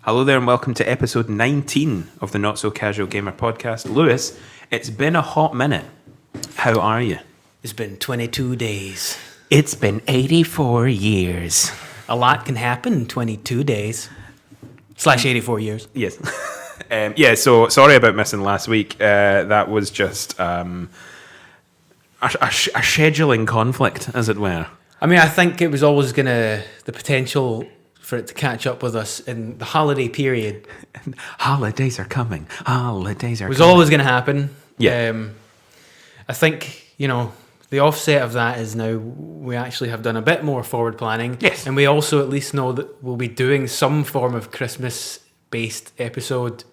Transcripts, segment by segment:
Hello there and welcome to episode 19 of the Not So Casual Gamer podcast. Lewis, it's been a hot minute. How are you? It's been 22 days. It's been 84 years. A lot can happen in 22 days. / 84 years. Yes. So sorry about missing last week. That was just a scheduling conflict, as it were. I mean, I think it was always the potential for it to catch up with us in the holiday period. Holidays are coming. Holidays are coming. It was always going to happen. Yeah. I think, the offset of that is now we actually have done a bit more forward planning. Yes. And we also at least know that we'll be doing some form of Christmas-based episode.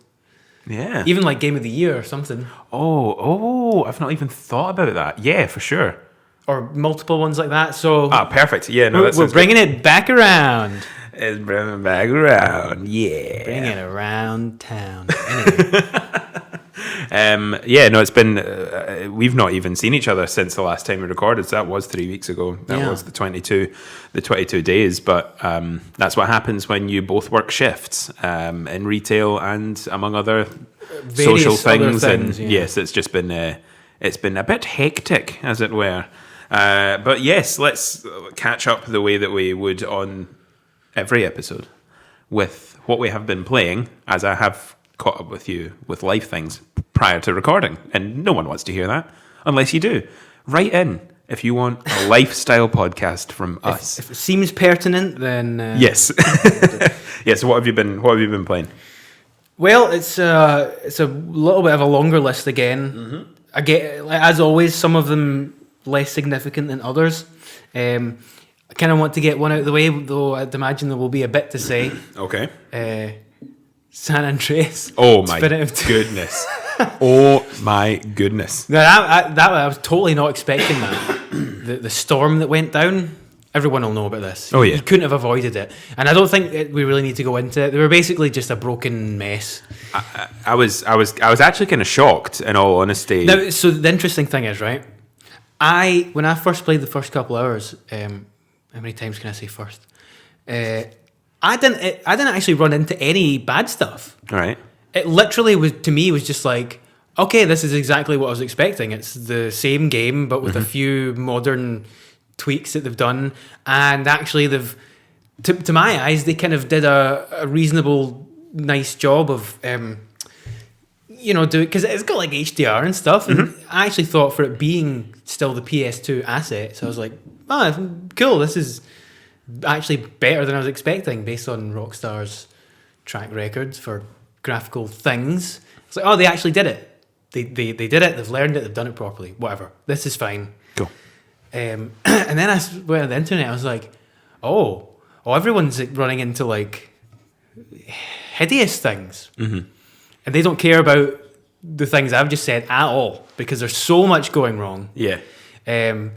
Yeah. Even like Game of the Year or something. Oh, I've not even thought about that. Yeah, for sure. Or multiple ones like that. So Perfect. Yeah, no, we're bringing it back around. It's bringing back around. Yeah. Bring it around town. Anyway. It's been, we've not even seen each other since the last time we recorded. So that was 3 weeks ago. That was the 22 days. But that's what happens when you both work shifts in retail and among other social things. And yes, it's just been, it's been a bit hectic, as it were. But yes, let's catch up the way that we would on every episode with what we have been playing, as I have caught up with you with life things prior to recording. And no one wants to hear that, unless you do. Write in if you want a lifestyle podcast from us. If it seems pertinent, then... Yes. Yeah, so what have you been playing? Well, it's a little bit of a longer list again. Mm-hmm. I get, as always, some of them less significant than others. I kind of want to get one out of the way, though I'd imagine there will be a bit to say. Okay. San Andreas. Oh my goodness. Oh my goodness. Now, I was totally not expecting that. The storm that went down, everyone will know about this. Oh yeah. You couldn't have avoided it. And I don't think we really need to go into it. They were basically just a broken mess. I was actually kind of shocked, in all honesty. Now, so the interesting thing is, right, when I first played the first couple hours, how many times can I say first? I didn't actually run into any bad stuff. All right. It literally was just like, okay, this is exactly what I was expecting. It's the same game, but with a few modern tweaks that they've done. And actually, to my eyes, they kind of did a reasonable, nice job of, because it's got like HDR and stuff. And I actually thought for it being still the PS2 asset, so I was like, oh, cool, this is actually better than I was expecting based on Rockstar's track records for graphical things. It's like, oh, they actually did it. They did it. They've learned it. They've done it properly. Whatever. This is fine. Cool. And then I went on the internet. I was like, oh, everyone's like running into like hideous things, and they don't care about the things I've just said at all because there's so much going wrong. Yeah. And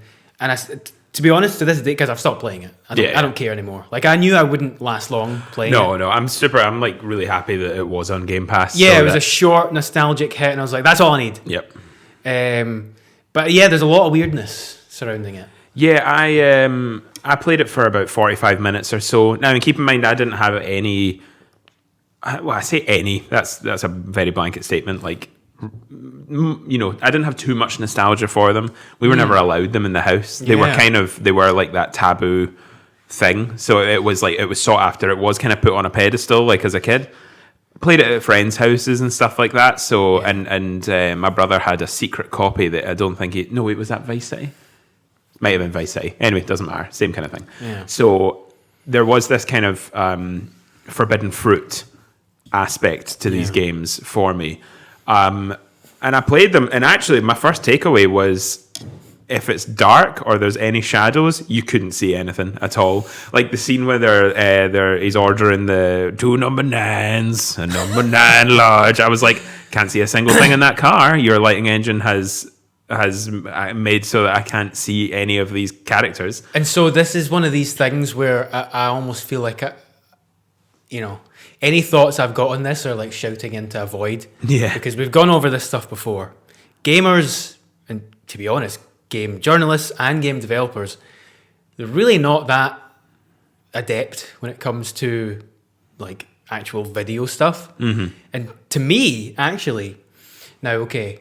to be honest, to this day, because I've stopped playing it, I don't care anymore. Like, I knew I wouldn't last long playing it. No, I'm like really happy that it was on Game Pass. Yeah, it was a short, nostalgic hit, and I was like, that's all I need. Yep. But yeah, there's a lot of weirdness surrounding it. Yeah, I played it for about 45 minutes or so. Now, keep in mind, I didn't have any. Well, I say any. That's a very blanket statement. Like, I didn't have too much nostalgia for them. We were never allowed them in the house. They were like that taboo thing. So it was sought after. It was kind of put on a pedestal, like as a kid. Played it at friends' houses and stuff like that. So and my brother had a secret copy that I don't think was that Vice City? Might have been Vice City. Anyway, it doesn't matter. Same kind of thing. Yeah. So there was this kind of forbidden fruit aspect to these games for me. And I played them, and actually my first takeaway was if it's dark or there's any shadows, you couldn't see anything at all. Like the scene where he's ordering the 2 number 9s, a number 9 large. I was like, can't see a single thing in that car. Your lighting engine has made so that I can't see any of these characters. And so this is one of these things where I almost feel like any thoughts I've got on this are like shouting into a void. Yeah. Because we've gone over this stuff before. Gamers, and to be honest, game journalists and game developers, they're really not that adept when it comes to like actual video stuff. And to me, actually, now, okay,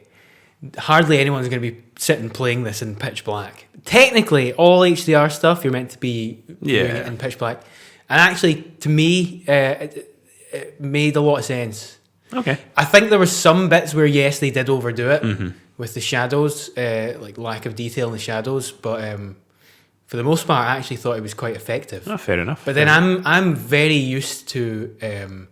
hardly anyone's going to be sitting playing this in pitch black. Technically, all HDR stuff, you're meant to be doing it in pitch black. And actually, to me, it made a lot of sense. Okay. I think there were some bits where, yes, they did overdo it with the shadows, like lack of detail in the shadows. But for the most part, I actually thought it was quite effective. Oh, fair enough. But then I'm very used to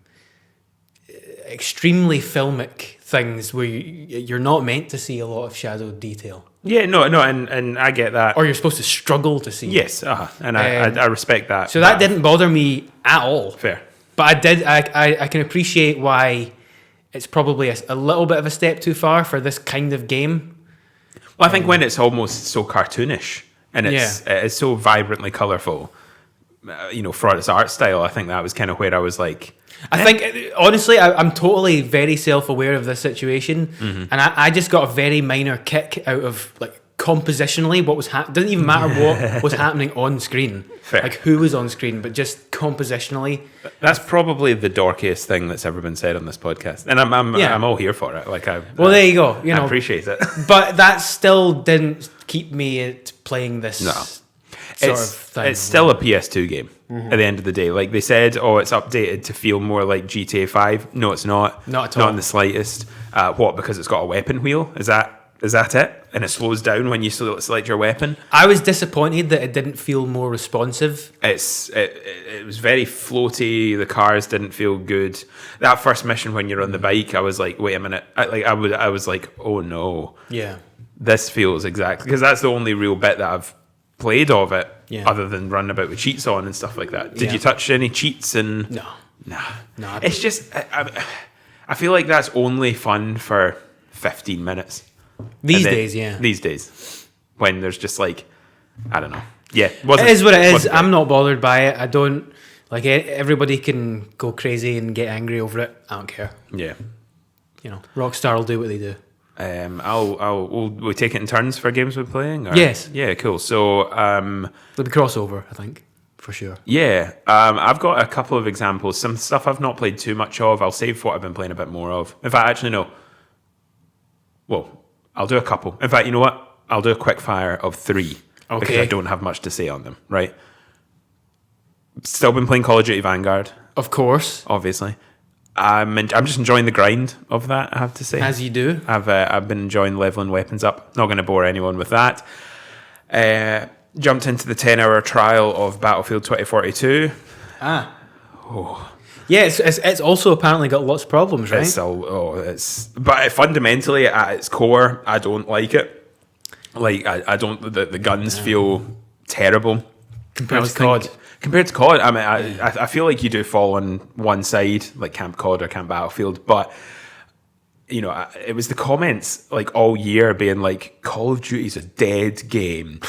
extremely filmic things where you're not meant to see a lot of shadow detail. Yeah, no, and I get that. Or you're supposed to struggle to see. Yes, and I respect that. So that didn't bother me at all. Fair. But I can appreciate why it's probably a little bit of a step too far for this kind of game. Well, I think when it's almost so cartoonish and it's so vibrantly colourful, for its art style, I think that was kind of where I was like... I think, honestly, I'm totally very self-aware of this situation, and I just got a very minor kick out of, like, compositionally what was happening. Doesn't even matter what was happening on screen, Fair. like who was on screen, but just compositionally. That's probably the dorkiest thing that's ever been said on this podcast, and I'm all here for it. Like, there you go. I appreciate it, but that still didn't keep me at playing this. No. Sort of thing. It's still a PS2 game at the end of the day. Like they said, it's updated to feel more like GTA 5. No, it's not. Not at all. Not in the slightest. What? Because it's got a weapon wheel? Is that it? And it slows down when you select your weapon? I was disappointed that it didn't feel more responsive. It was very floaty. The cars didn't feel good. That first mission when you're on the bike, I was like, wait a minute. I was like, oh no. Yeah. This feels exactly... Because that's the only real bit that I've played of it, other than running about with cheats on and stuff like that. Did you touch any cheats? No. It's just I feel like that's only fun for 15 minutes these days, when there's just like, I don't know. It is what it is. I'm not bothered by it. I don't like it. Everybody can go crazy and get angry over it. I don't care. Rockstar will do what they do. We'll take it in turns for games we're playing? Or? Yes. Yeah, cool. So... there'll be crossover, I think, for sure. Yeah. I've got a couple of examples. Some stuff I've not played too much of. I'll save what I've been playing a bit more of. In fact, actually, no. Well, I'll do a couple. In fact, you know what? I'll do a quick fire of 3. Okay. Because I don't have much to say on them, right? Still been playing Call of Duty Vanguard. Of course. Obviously. I'm just enjoying the grind of that, I have to say. As you do. I've been enjoying leveling weapons up. Not going to bore anyone with that. Jumped into the 10-hour trial of Battlefield 2042. Yeah, it's also apparently got lots of problems, right? But fundamentally, at its core, I don't like it. Like, I don't... The guns feel terrible. Compared to COD. Compared to COD, I mean, I feel like you do fall on one side, like Camp COD or Camp Battlefield, but, it was the comments, like, all year being like, Call of Duty's a dead game.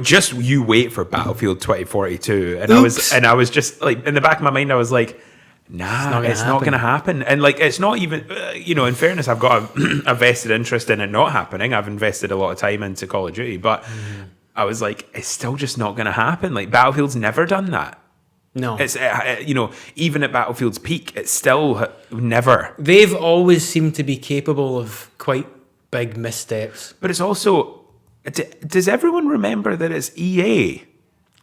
Just you wait for Battlefield 2042. And I was just, like, in the back of my mind, I was like, nah, it's not going to happen. And, like, it's not even, in fairness, I've got a vested interest in it not happening. I've invested a lot of time into Call of Duty, but... I was like, it's still just not going to happen. Like, Battlefield's never done that. No. It's, even at Battlefield's peak, it's still never. They've always seemed to be capable of quite big missteps. But it's also, does everyone remember that it's EA?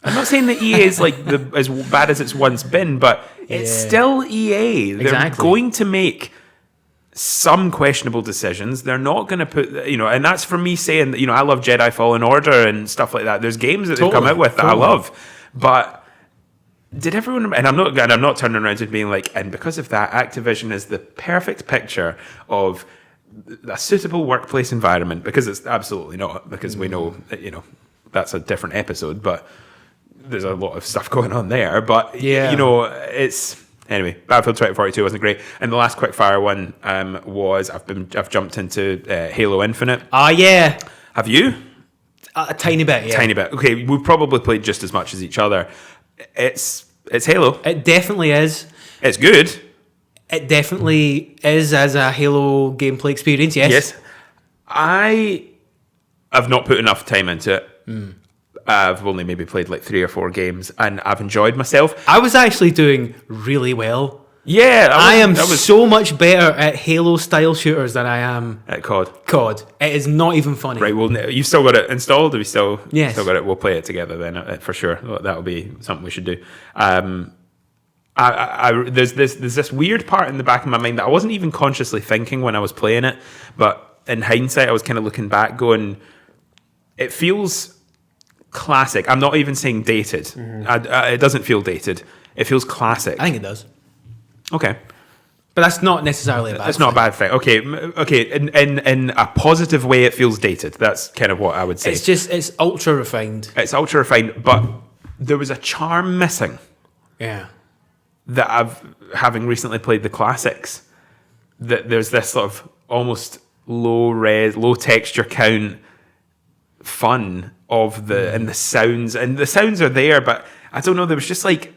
I'm not saying that EA is like as bad as it's once been, but it's still EA. They're going to make some questionable decisions. They're not going to put, and that's for me saying that, I love Jedi Fallen Order and stuff like that. There's games that they've come out with that I love, but did everyone, and I'm not turning around and being like, and because of that, Activision is the perfect picture of a suitable workplace environment, because it's absolutely not, because we know that, that's a different episode, but there's a lot of stuff going on there, but it's... Anyway, Battlefield 2042 wasn't great, and the last quickfire one was I've jumped into Halo Infinite. Yeah. Have you? A tiny bit, yeah. Tiny bit. Okay, we've probably played just as much as each other. It's Halo. It definitely is. It's good. It definitely is as a Halo gameplay experience. Yes. I have not put enough time into it. I've only maybe played like 3 or 4 games, and I've enjoyed myself. I was actually doing really well. Yeah, I am so much better at Halo-style shooters than I am at COD. It is not even funny. Right, well, you've still got it installed? Have you still got it? We'll play it together then, for sure. That'll be something we should do. There's this weird part in the back of my mind that I wasn't even consciously thinking when I was playing it, but in hindsight, I was kind of looking back going, it feels classic. I'm not even saying dated. It doesn't feel dated. It feels classic. I think it does. Okay. But that's not necessarily a bad thing. It's not a bad thing. Okay. In a positive way, it feels dated. That's kind of what I would say. It's ultra refined. It's ultra refined, but there was a charm missing. Yeah. That having recently played the classics, that there's this sort of almost low texture count fun of and the sounds are there, but I don't know, there was just like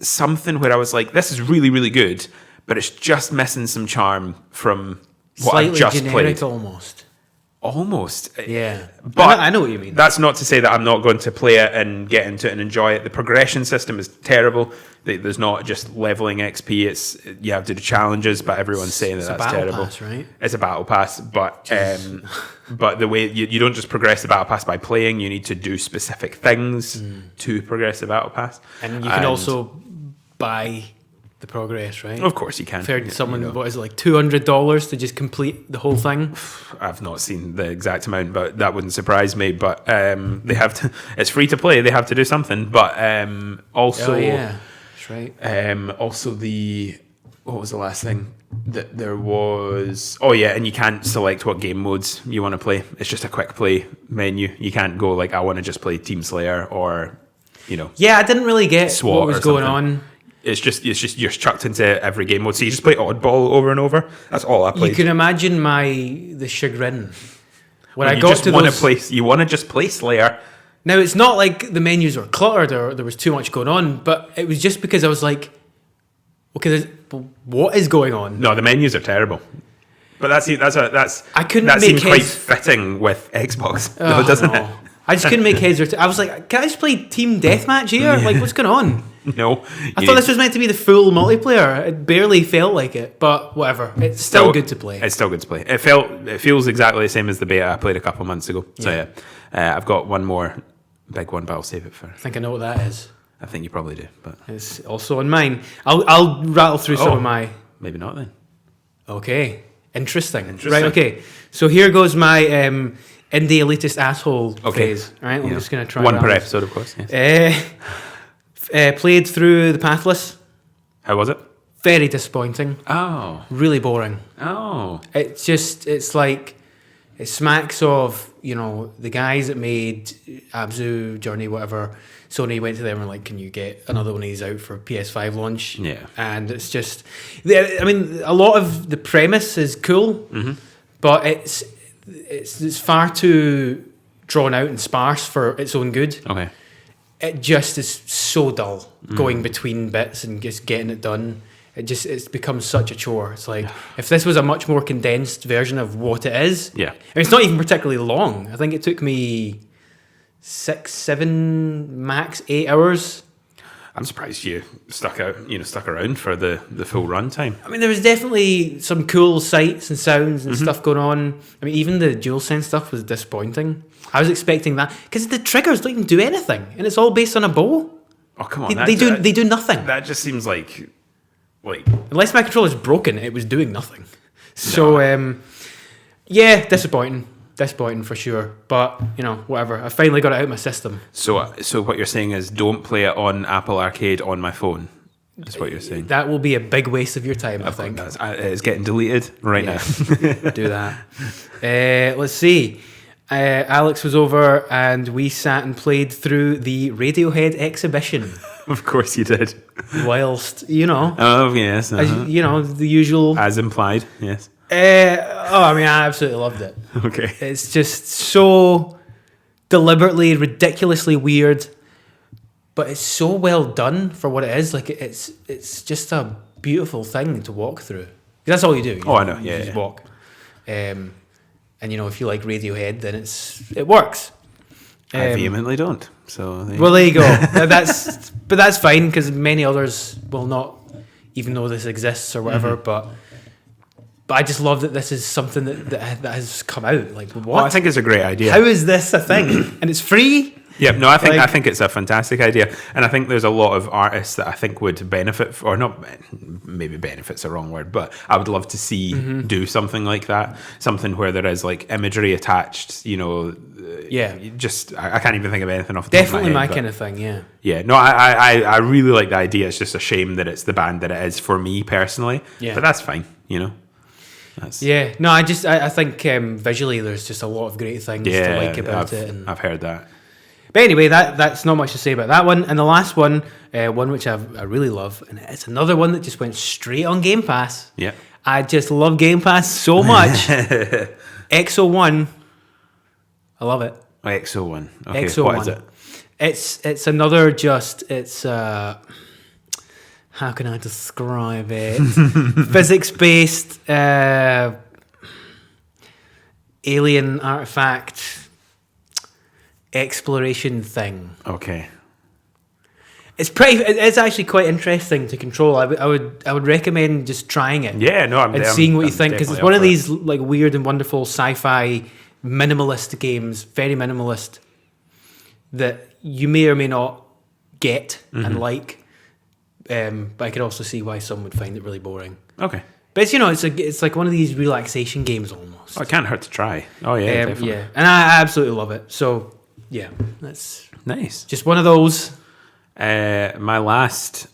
something where I was like, this is really, really good, but it's just missing some charm from what I've just generic played. Almost. Yeah. But I know what you mean. That's not to say that I'm not going to play it and get into it and enjoy it. The progression system is terrible. There's not just leveling XP. You have to do challenges, but everyone's saying that's terrible. Pass, right? It's a battle pass, but but the way you don't just progress the battle pass by playing, you need to do specific things to progress the battle pass. And you can also buy the progress, right? Of course you can. I've heard someone, what is it, like $200 to just complete the whole thing? I've not seen the exact amount, but that wouldn't surprise me. But they have to. It's free to play. They have to do something. But also, that's right. Also, what was the last thing that there was? Oh yeah, and you can't select what game modes you want to play. It's just a quick play menu. You can't go like, I want to just play Team Slayer or, Yeah, I didn't really get SWAT what was going on. It's just you're chucked into every game mode, so you just play oddball over and over. That's all I played. You can imagine the chagrin when I you got just to those. You want to just play Slayer. Now it's not like the menus were cluttered or there was too much going on, but it was just because I was like, okay, what is going on? No, the menus are terrible. But that's I couldn't that make seems quite fitting with Xbox, though, doesn't it? I just couldn't make heads or I was like, can I just play team deathmatch here? Like, what's going on? No. I thought this was meant to be the full multiplayer. It barely felt like it, but whatever. It's still good to play. It's still good to play. It feels exactly the same as the beta I played a couple of months ago. So yeah, I've got one more big one, but I'll save it for. I think I know what that is. I think you probably do, but it's also on mine. I'll rattle through some of my. Maybe not then. Okay, interesting. Right. Okay. So here goes my indie elitist asshole phase. All right, I'm just gonna try one per episode, of course. Yes. Played through The Pathless. How was it? Very disappointing. Oh. Really boring. Oh. It's like, it smacks of, the guys that made Abzu, Journey, whatever. Sony went to them and like, can you get another one of these out for PS5 launch? Yeah. And it's just, I mean, a lot of the premise is cool, but it's far too drawn out and sparse for its own good. Okay. It just is so dull going between bits and just getting it done. It's become such a chore. It's like, if this was a much more condensed version of what it is. Yeah. I mean, it's not even particularly long. I think it took me 6, 7, max 8 hours. I'm surprised you stuck around for the full runtime. I mean, there was definitely some cool sights and sounds and stuff going on. I mean, even the DualSense stuff was disappointing. I was expecting that because the triggers don't even do anything, and it's all based on a bow. Oh come on! They do nothing. That just seems like unless my controller's broken, it was doing nothing. So disappointing for sure. But whatever. I finally got it out of my system. So what you're saying is, don't play it on Apple Arcade on my phone. That's what you're saying. That will be a big waste of your time, I think. It's getting deleted right now. Do that. Let's see. Alex was over and we sat and played through the Radiohead exhibition. Of course you did. Whilst, Oh, yes. as, the usual. As implied, yes. I mean, I absolutely loved it. Okay. It's just so deliberately, ridiculously weird, but it's so well done for what it is. Like, it's just a beautiful thing to walk through. That's all you do. I know. You just walk. And if you like Radiohead, then it works. I vehemently don't. So there you go. That's fine because many others will not even though this exists or whatever. But I just love that this is something that has come out. Like, what? Well, I think it's a great idea. How is this a thing? And it's free? Yeah, no, I think it's a fantastic idea, and I think there's a lot of artists that I think would benefit, or not, maybe benefit's a wrong word, but I would love to see do something like that, something where there is like imagery attached, you know. Yeah, just I can't even think of anything off the top of definitely my head, my kind of thing. Yeah, yeah. No, I really like the idea. It's just a shame that it's the band that it is for me personally. Yeah, but that's fine, you know. Yeah, no, I think visually there's just a lot of great things to like about it. And I've heard that. But anyway, that's not much to say about that one. And the last one, one which I really love, and it's another one that just went straight on Game Pass. Yeah. I just love Game Pass so much. XO1. I love it. XO1. Okay, XO1. what is it? It's another how can I describe it? Physics-based alien artifact exploration thing. Okay. It's actually quite interesting to control. I would recommend just trying it. Yeah, no, I'm seeing what you think, because it's one of these like weird and wonderful sci-fi minimalist games, very minimalist, that you may or may not get and like. But I could also see why some would find it really boring. Okay. But it's like one of these relaxation games almost. Oh, it can't hurt to try. Oh yeah, definitely. Yeah, and I absolutely love it. So yeah, that's nice. Just one of those. My last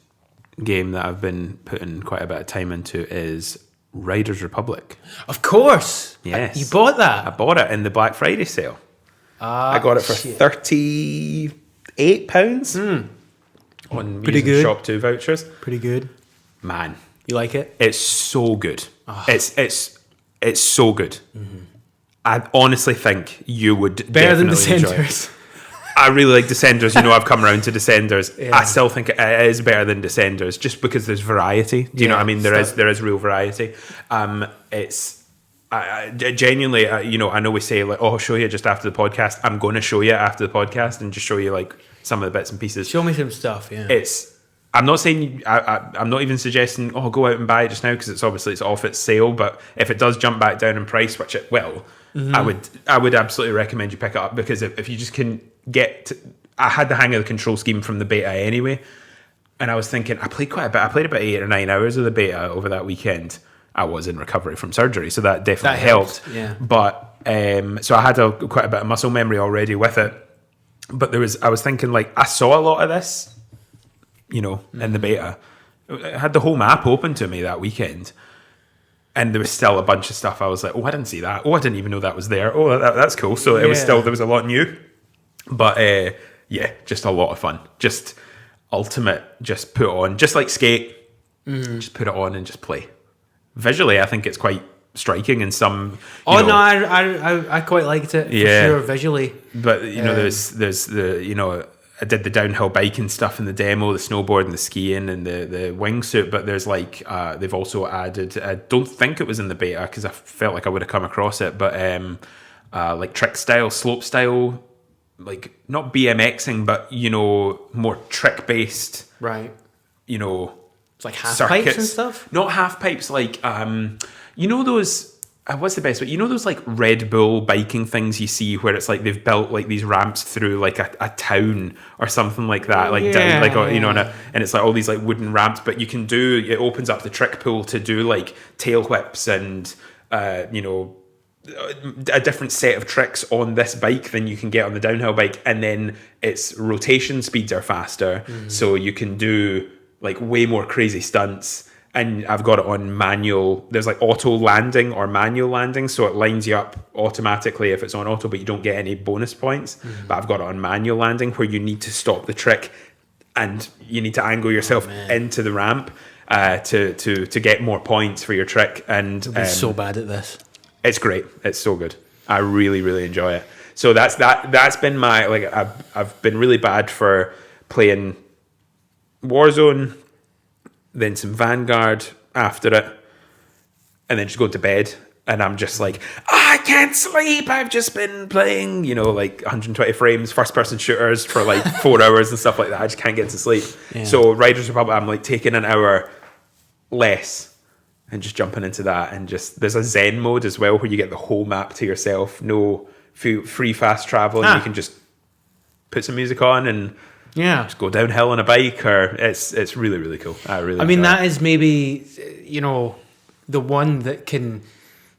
game that I've been putting quite a bit of time into is Riders Republic. Of course. Yes. You bought that? I bought it in the Black Friday sale. I got it for £38 on Pretty using good. Shop 2 vouchers. Pretty good. Man. You like it? It's so good. Oh. It's so good. Mm-hmm. I honestly think you would better than Descenders. I really like Descenders. You know, I've come around to Descenders. Yeah. I still think it is better than Descenders, just because there's variety. Do you know what I mean? There is real variety. It's genuinely, you know, I know we say like, oh, I'll show you just after the podcast. I'm going to show you after the podcast and just show you like some of the bits and pieces. Show me some stuff. Yeah. I'm not saying I'm not even suggesting go out and buy it just now, because it's off its sale. But if it does jump back down in price, which it will, I would absolutely recommend you pick it up, because if you just can I had the hang of the control scheme from the beta anyway, and I was thinking I played quite a bit. I played about 8 or 9 hours of the beta over that weekend. I was in recovery from surgery, so that definitely helped. Yeah. But so I had quite a bit of muscle memory already with it. But I was thinking, like, I saw a lot of this, you know, in the beta. I had the whole map open to me that weekend, and there was still a bunch of stuff. I was like, oh, I didn't see that. Oh, I didn't even know that was there. Oh, that's cool. So it was there was a lot new. But yeah, just a lot of fun. Just ultimate, just put on, just like Skate, just put it on and just play. Visually, I think it's quite striking in some. I quite liked it. For sure, visually. But you know, there's the, you know, I did the downhill biking stuff in the demo, the snowboard and the skiing and the wingsuit. But there's like they've also added. I don't think it was in the beta, because I felt like I would have come across it. But like trick style, slope style, like not BMXing, but you know, more trick based. Right. You know. It's like half pipes and stuff? Not half pipes, like, you know those, what's the best way? You know those like Red Bull biking things you see where it's like they've built like these ramps through like a town or something like that, like down, like, you know, and it's like all these like wooden ramps, but you can it opens up the trick pool to do like tail whips and, you know, a different set of tricks on this bike than you can get on the downhill bike, and then its rotation speeds are faster, so you can do like way more crazy stunts. And I've got it on manual. There's like auto landing or manual landing, so it lines you up automatically if it's on auto, but you don't get any bonus points. But I've got it on manual landing, where you need to stop the trick and you need to angle yourself into the ramp to get more points for your trick. And I'm so bad at this. It's great. It's so good. I really, really enjoy it. So that's been my, like, I've been really bad for playing Warzone, then some Vanguard after it, and then just go to bed, and I'm just like, I can't sleep. I've just been playing, you know, like 120 frames first person shooters for like 4 hours and stuff like that. I just can't get to sleep. So Riders Republic, I'm like taking an hour less. And just jumping into that, and just there's a Zen mode as well where you get the whole map to yourself, no free fast travel, and you can just put some music on and just go downhill on a bike, or it's really, really cool. I mean, that is maybe, you know, the one that can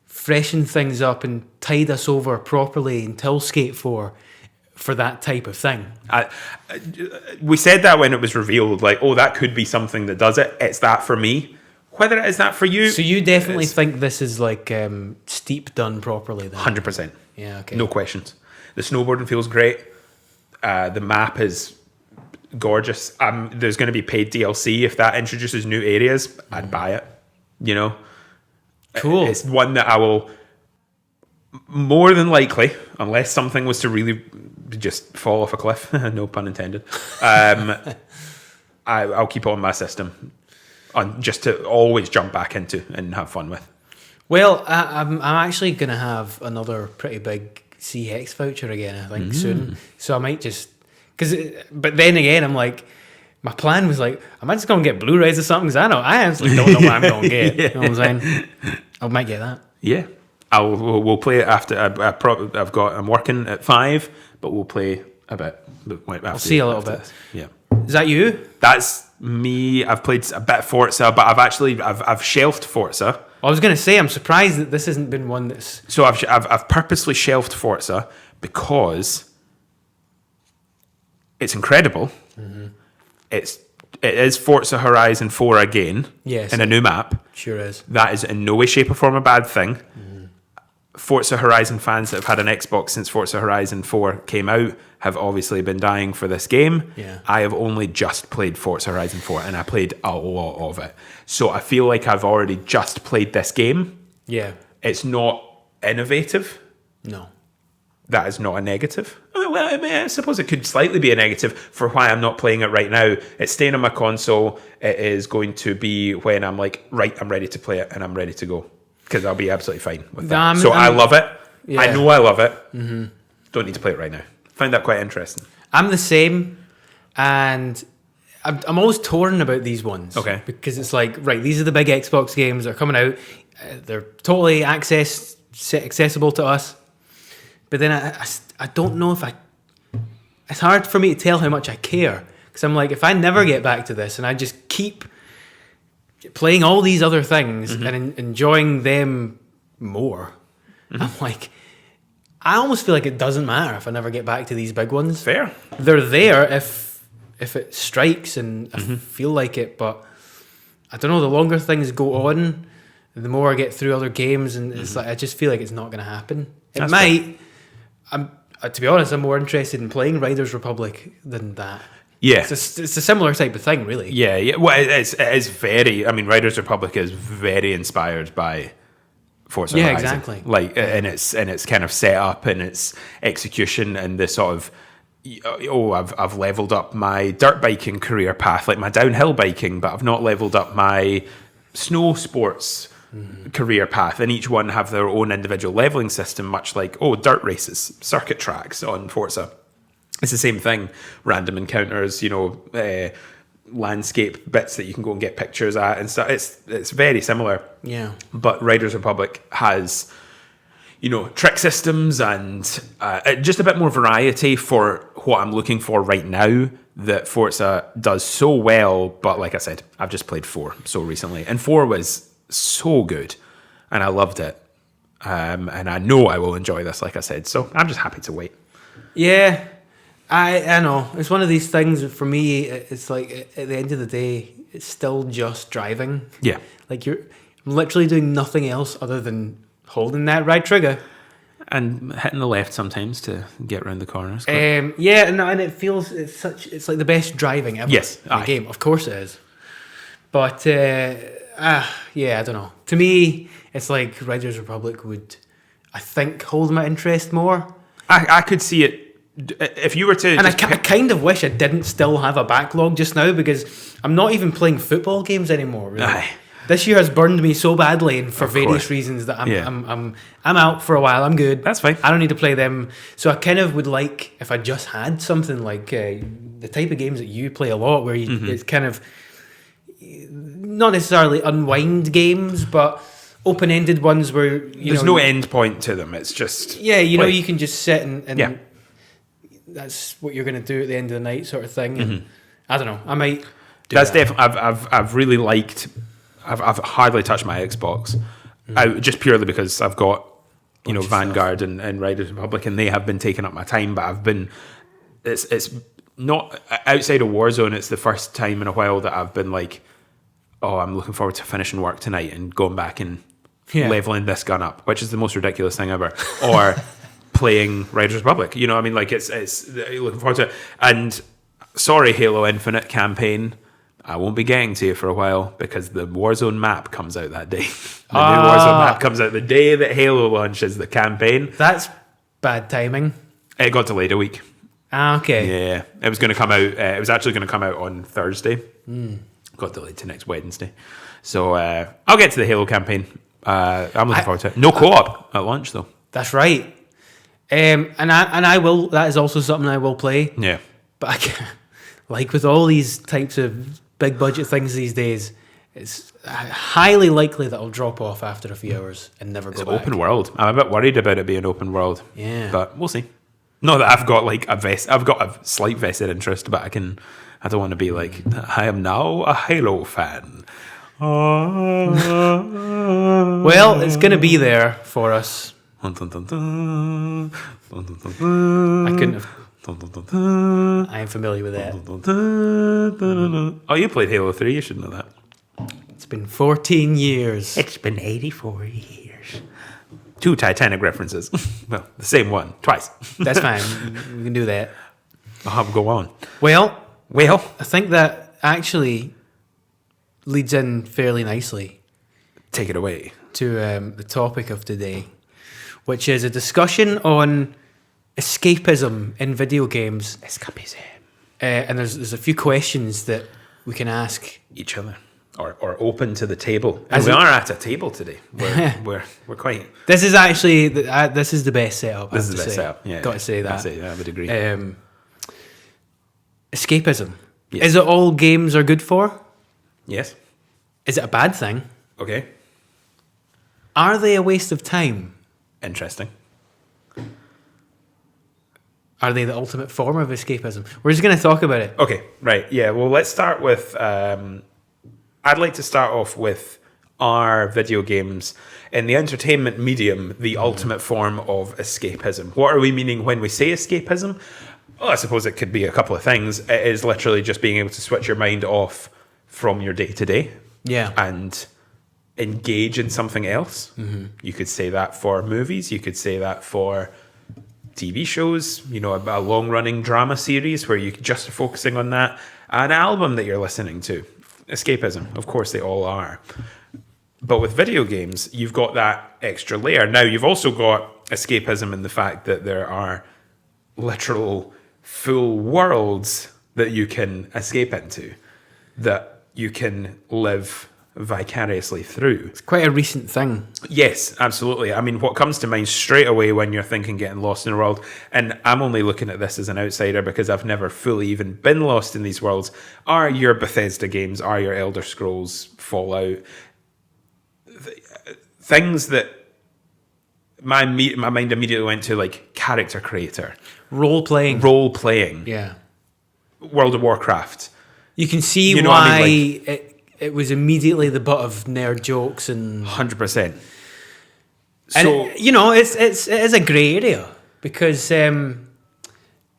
freshen things up and tide us over properly until Skate 4 for that type of thing. We said that when it was revealed, like, oh, that could be something that does it. It's that for me. Whether it is that for you... So you definitely think this is like Steep done properly then? 100%. Yeah, okay. No questions. The snowboarding feels great. The map is gorgeous. There's going to be paid DLC. If that introduces new areas, I'd buy it. You know? Cool. It's one that I will... More than likely, unless something was to really just fall off a cliff, no pun intended, I'll keep it on my system. Just to always jump back into and have fun with. Well, I'm actually going to have another pretty big CX voucher again, I think, soon. So I might just... But then again, I'm like... My plan was like, am I just going to get Blu-rays or something? Because I honestly don't know what I'm going to get. You know what I'm saying? I might get that. Yeah. We'll play it after... I'm working at 5, but we'll play a bit. I'll see a little bit. This. Yeah. Is that you? That's me. I've played a bit of Forza, but I've shelved Forza. I was going to say, I'm surprised that this hasn't been one that's... So I've purposely shelved Forza because it's incredible. Mm-hmm. It is Forza Horizon 4 again. Yes. In a new map. Sure is. That is in no way, shape or form a bad thing. Mm-hmm. Forza Horizon fans that have had an Xbox since Forza Horizon 4 came out have obviously been dying for this game. Yeah. I have only just played Forza Horizon 4 and I played a lot of it. So I feel like I've already just played this game. Yeah. It's not innovative. No. That is not a negative. Well, I mean, I suppose it could slightly be a negative for why I'm not playing it right now. It's staying on my console. It is going to be when I'm like, right, I'm ready to play it and I'm ready to go. Because I'll be absolutely fine with that. I love it. Yeah. I know I love it. Mm-hmm. Don't need to play it right now. Find that quite interesting. I'm the same, and I'm always torn about these ones. Okay. Because it's like, right, these are the big Xbox games that are coming out. They're totally accessible to us. But then I don't know if it's hard for me to tell how much I care. Because I'm like, if I never get back to this and I just keep playing all these other things and enjoying them more, I'm like... I almost feel like it doesn't matter if I never get back to these big ones. Fair. They're there if it strikes and I feel like it, but I don't know, the longer things go on, the more I get through other games, and it's like I just feel like it's not going to happen. It might. To be honest, I'm more interested in playing Riders Republic than that. Yeah. It's a similar type of thing, really. Yeah. Well, it is very... I mean, Riders Republic is very inspired by... Forza Horizon. Exactly. Like in its kind of setup and its execution and the sort of I've leveled up my dirt biking career path, like my downhill biking, but I've not leveled up my snow sports career path. And each one have their own individual leveling system, much like dirt races, circuit tracks on Forza. It's the same thing. Random encounters, landscape bits that you can go and get pictures at and stuff. It's very similar. Yeah. But Riders Republic has, trick systems and just a bit more variety for what I'm looking for right now that Forza does so well. But like I said, I've just played 4 so recently. And 4 was so good. And I loved it. And I know I will enjoy this, like I said. So I'm just happy to wait. Yeah. I know. It's one of these things for me, it's like at the end of the day, it's still just driving. Yeah. Like you're literally doing nothing else other than holding that right trigger. And hitting the left sometimes to get around the corners. And it feels, it's like the best driving ever. Yes. In the game. Of course it is. But, I don't know. To me, it's like Riders Republic would, I think, hold my interest more. I could see it. If you were to... And I kind of wish I didn't still have a backlog just now because I'm not even playing football games anymore, really. Aye. This year has burned me so badly and for various reasons that I'm out for a while. I'm good. That's fine. I don't need to play them. So I kind of would like if I just had something like the type of games that you play a lot where it's kind of... not necessarily unwind games, but open-ended ones where there's no end point to them. It's just you can just sit and that's what you're going to do at the end of the night, sort of thing. And I don't know. I might. That's definitely. I've really liked. I've hardly touched my Xbox, just purely because I've got Vanguard and Riders Republic, and they have been taking up my time. But I've been. It's not outside of Warzone. It's the first time in a while that I've been like, oh, I'm looking forward to finishing work tonight and going back and leveling this gun up, which is the most ridiculous thing ever. Or playing Riders Republic. You know what I mean? Like it's looking forward to it. And sorry, Halo Infinite campaign, I won't be getting to you for a while because the Warzone map comes out that day. The new Warzone map comes out the day that Halo launches the campaign. That's bad timing. It got delayed a week. Okay. Yeah, it was going to come out. It was actually going to come out on Thursday. Got delayed to next Wednesday. So I'll get to the Halo campaign. I'm looking forward to it. No co-op at launch though. That's right. And I will. That is also something I will play. Yeah. But I can't, like with all these types of big budget things these days, it's highly likely that I'll drop off after a few hours and never go back. It's open world. I'm a bit worried about it being open world. Yeah. But we'll see. Not that I've got like I've got a slight vested interest, but I don't want to be like, I am now a Halo fan. Well, it's going to be there for us. I couldn't have. I am familiar with that. Oh, you played Halo 3, you should know that. It's been 14 years. It's been 84 years. 2 Titanic references. Well, the same one, twice. That's fine. We can do that. I'll go on. Well, I think that actually leads in fairly nicely. Take it away. To the topic of today, which is a discussion on escapism in video games. Escapism. And there's a few questions that we can ask each other. Or open to the table. And we are at a table today. We're quite... This is actually... this is the best setup, This is the best setup, yeah. Got to say that. I would agree. Escapism. Yes. Is it all games are good for? Yes. Is it a bad thing? Okay. Are they a waste of time? Interesting. Are they the ultimate form of escapism? We're just going to talk about it. Okay, right. Yeah, well, let's start with... I'd like to start off with, are video games in the entertainment medium the ultimate form of escapism? What are we meaning when we say escapism? Well, I suppose it could be a couple of things. It is literally just being able to switch your mind off from your day-to-day. Yeah. And engage in something else. Mm-hmm. You could say that for movies. You could say that for TV shows, a long-running drama series where you're just focusing on that. An album that you're listening to. Escapism. Of course, they all are. But with video games, you've got that extra layer. Now, you've also got escapism in the fact that there are literal full worlds that you can escape into, that you can live vicariously through. It's quite a recent thing. Yes, absolutely. I mean, what comes to mind straight away when you're thinking getting lost in a world, and I'm only looking at this as an outsider because I've never fully even been lost in these worlds, are your Bethesda games, are your Elder Scrolls, Fallout, things that my mind immediately went to, like character creator. Role playing. Yeah. World of Warcraft. You can see why it was immediately the butt of nerd jokes and 100%. So it is a grey area because and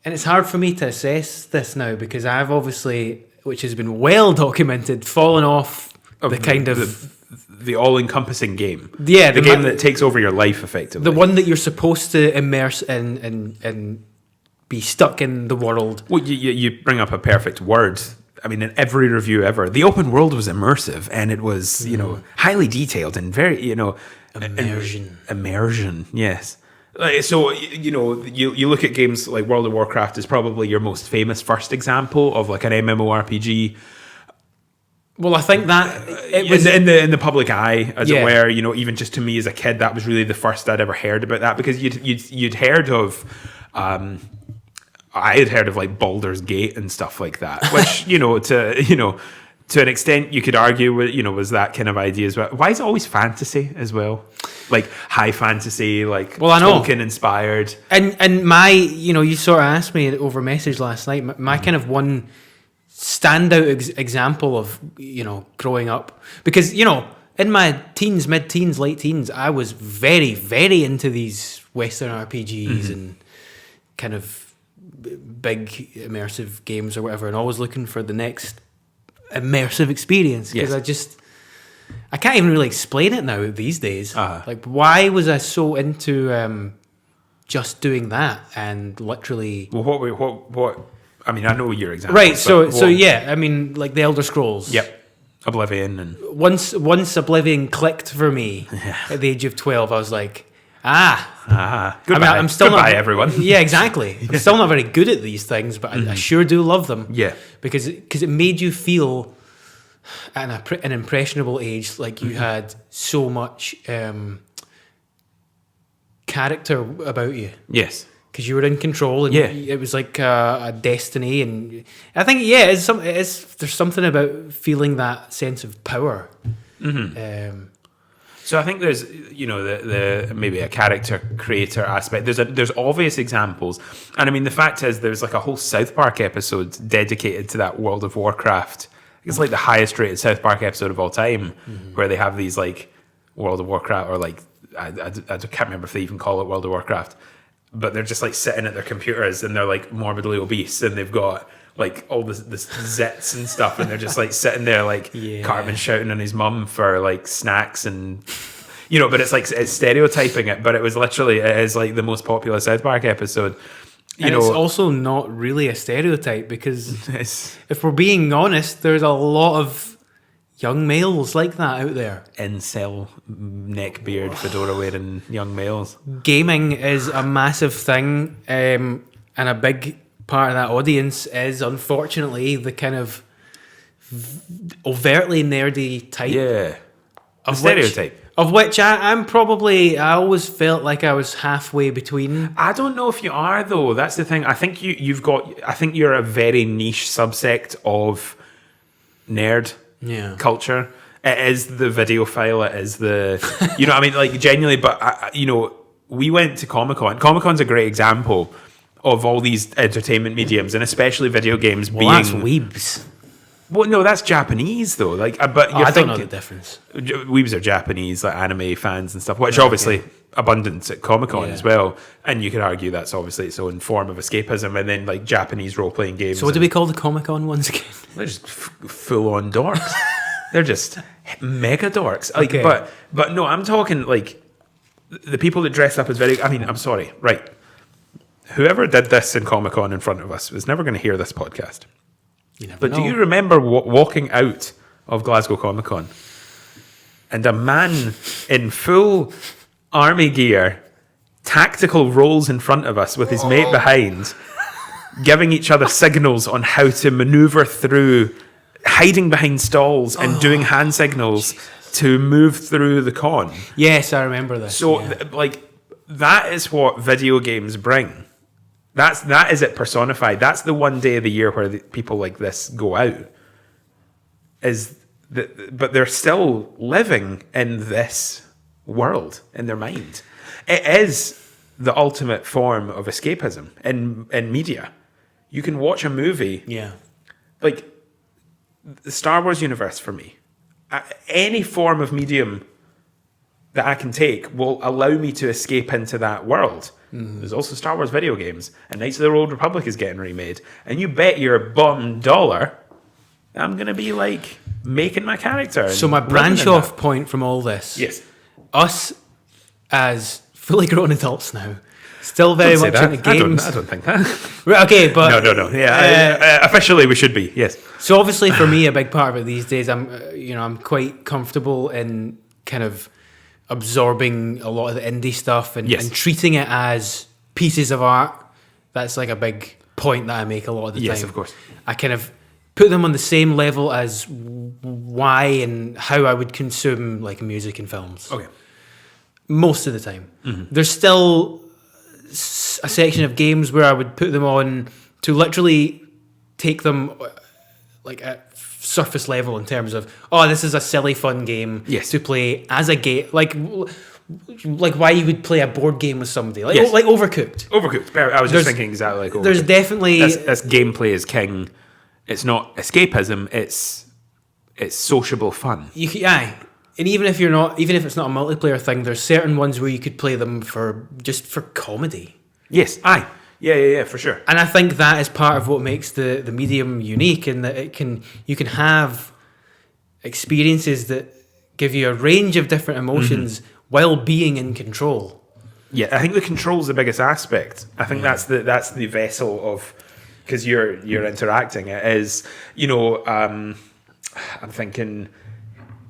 it's hard for me to assess this now because I've obviously, which has been well documented, fallen off the all-encompassing game. Yeah, the game that takes over your life effectively. The one that you're supposed to immerse in and be stuck in the world. Well, you bring up a perfect word. I mean, in every review ever, the open world was immersive, and it was, highly detailed and very, immersion, yes. So, you look at games like World of Warcraft is probably your most famous first example of like an MMORPG. Well, I think that it was in the public eye, as it were. Even just to me as a kid, that was really the first I'd ever heard about that because you'd heard of. I had heard of like Baldur's Gate and stuff like that, which to an extent, you could argue, was that kind of idea as well. Why is it always fantasy as well? Like high fantasy, like I know. Tolkien inspired. And my, you sort of asked me over message last night, my kind of one standout example of, growing up. Because, in my teens, mid-teens, late teens, I was very, very into these Western RPGs and kind of big immersive games or whatever, and always looking for the next immersive experience, because I can't even really explain it now these days. Like, why was I so into just doing that and literally? Well, what? I mean, I know your example, right? So yeah, I mean, like the Elder Scrolls. Yep. Oblivion and once Oblivion clicked for me at the age of 12, I was like, goodbye. I'm still goodbye, not, everyone. Yeah, exactly. I'm still not very good at these things, but I sure do love them. Yeah, because it made you feel at an impressionable age like you had so much character about you. Yes. Because you were in control, and it was like a destiny, and I think there's something about feeling that sense of power. So I think there's the maybe a character creator aspect. There's obvious examples, and I mean the fact is there's like a whole South Park episode dedicated to that World of Warcraft. It's like the highest rated South Park episode of all time, where they have these like World of Warcraft, or like I can't remember if they even call it World of Warcraft. But they're just like sitting at their computers and they're like morbidly obese and they've got like all this zits and stuff, and they're just like sitting there like Cartman shouting on his mum for like snacks and but it's stereotyping it, but it is like the most popular South Park episode. It's also not really a stereotype, because if we're being honest, there's a lot of young males like that out there. Incel, neckbeard, fedora wearing young males. Gaming is a massive thing, and a big part of that audience is unfortunately the kind of overtly nerdy type. Yeah. Stereotype. Of which I always felt like I was halfway between. I don't know if you are though. That's the thing. I think you're a very niche subsect of nerd. Yeah. Culture. It is the videophile. It is the, I mean, like genuinely. But we went to Comic-Con. Comic-Con's a great example of all these entertainment mediums, and especially video games being. That's weebs. Well, no, that's Japanese though. Like, but I don't know the difference. Weebs are Japanese, like anime fans and stuff, which obviously abundant at Comic-Con as well. And you could argue that's obviously its own form of escapism. And then like Japanese role-playing games. So what do we call the Comic-Con ones again? They're just full-on dorks. They're just mega dorks. Like, but no, I'm talking like the people that dress up as I'm sorry, right? Whoever did this in Comic-Con in front of us was never going to hear this podcast. But do you remember walking out of Glasgow Comic-Con and a man in full army gear, tactical rolls in front of us with his mate behind, giving each other signals on how to maneuver through, hiding behind stalls and doing hand signals to move through the con? Yes, I remember this. So, that is what video games bring. That is it personified. That's the one day of the year where people like this go out. But they're still living in this world in their mind. It is the ultimate form of escapism in media. You can watch a movie. Yeah. Like the Star Wars universe for me. Any form of medium that I can take will allow me to escape into that world. There's also Star Wars video games, and Knights of the Old Republic is getting remade. And you bet your bum dollar I'm going to be like making my character. So my branch off point from all this. Yes. Us as fully grown adults now, still very much into games. I don't think that. Right, okay, but no. Yeah, officially we should be. Yes. So obviously for me, a big part of it these days, I'm quite comfortable in kind of absorbing a lot of the indie stuff and treating it as pieces of art. That's like a big point that I make a lot of the time. Yes, of course. I kind of put them on the same level as why and how I would consume like music and films. Okay. Most of the time. Mm-hmm. There's still a section of games where I would put them on to literally take them like at surface level in terms of, oh, this is a silly fun game to play as a game, like why you would play a board game with somebody, like Overcooked. I was just thinking exactly like Overcooked. There's definitely that's gameplay is king. It's not escapism. It's sociable fun. And even if it's not a multiplayer thing, there's certain ones where you could play them for comedy. Yes, yeah, for sure. And I think that is part of what makes the medium unique, in that you can have experiences that give you a range of different emotions while being in control. Yeah, I think the control's the biggest aspect. I think that's the vessel of, because you're interacting. It is, I'm thinking,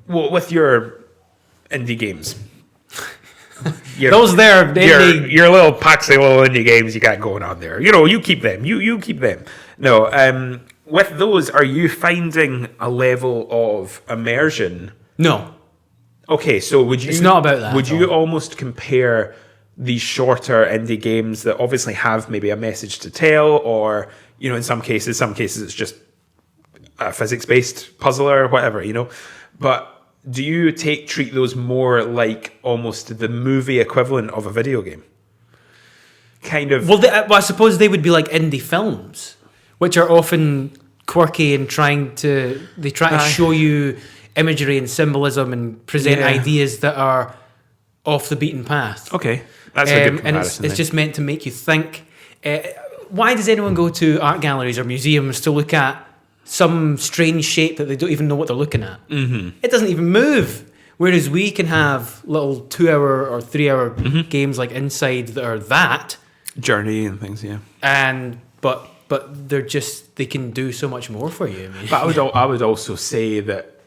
well, with your indie games. Your little paxy little indie games you got going on there. You keep them. You keep them. No, with those, are you finding a level of immersion? No. Okay, so would you? It's not about that. Would you almost compare these shorter indie games that obviously have maybe a message to tell, or in some cases it's just a physics-based puzzle or whatever, but do you treat those more like almost the movie equivalent of a video game? Kind of. Well, I suppose they would be like indie films, which are often quirky and try to show you imagery and symbolism and present ideas that are off the beaten path. Okay, that's a good comparison. And it's just meant to make you think. Why does anyone go to art galleries or museums to look at some strange shape that they don't even know what they're looking at? Mm-hmm. It doesn't even move. Whereas we can have little 2-hour or 3-hour games like Inside that are that Journey and things, yeah. But they can do so much more for you. But I would also say that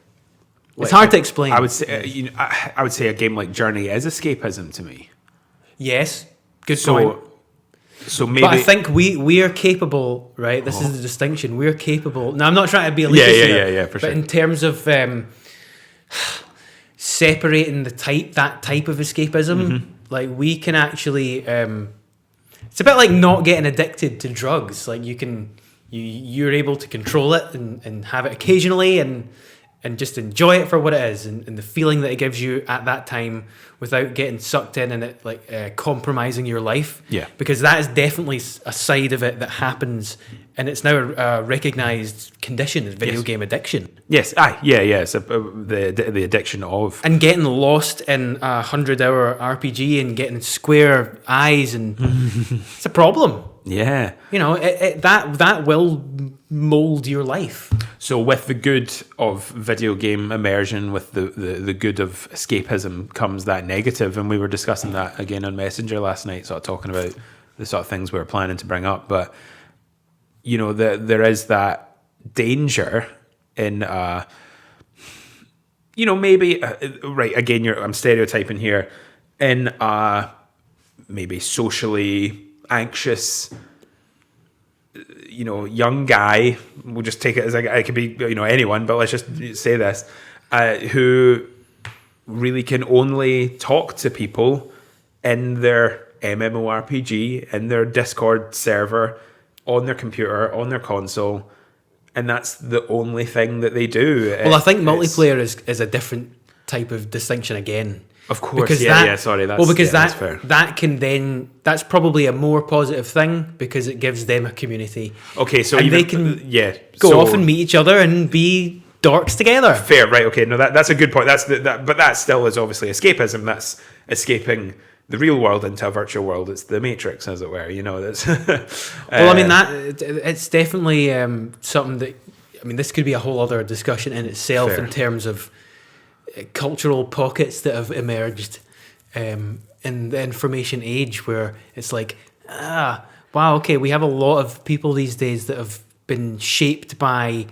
it's hard to explain. I would say I would say a game like Journey is escapism to me. Yes, good point. So maybe, but I think we are capable, right? This is the distinction. We're capable. Now, I'm not trying to be elitist yeah, for sure. But in terms of separating that type of escapism, like we can actually. It's a bit like not getting addicted to drugs. Like you're able to control it and have it occasionally and just enjoy it for what it is and the feeling that it gives you at that time without getting sucked in and it like compromising your life. Yeah. Because that is definitely a side of it that happens, and it's now a recognized condition, is video game addiction. Yes. Yeah. So the addiction of, and getting lost in a 100-hour RPG and getting square eyes, and it's a problem. Yeah. That will mold your life. So with the good of video game immersion, with the good of escapism, comes that negative. And we were discussing that again on Messenger last night, sort of talking about the sort of things we were planning to bring up. But, there is that danger in, maybe, right, again, I'm stereotyping here, in maybe socially anxious, young guy, we'll just take it as it could be, anyone, but let's just say this, who really can only talk to people in their MMORPG, in their Discord server, on their computer, on their console, and that's the only thing that they do. Well, I think multiplayer is a different type of distinction again. Of course, that's fair. That's probably a more positive thing because it gives them a community. Okay, so and they can go off and meet each other and be dorks together. Fair, right? Okay, no, that's a good point. But that still is obviously escapism. That's escaping the real world into a virtual world. It's the Matrix, as it were. That's. Well, I mean it's definitely something that. I mean, this could be a whole other discussion in itself. Fair. In terms of cultural pockets that have emerged in the information age, where it's like, wow, okay, we have a lot of people these days that have been shaped by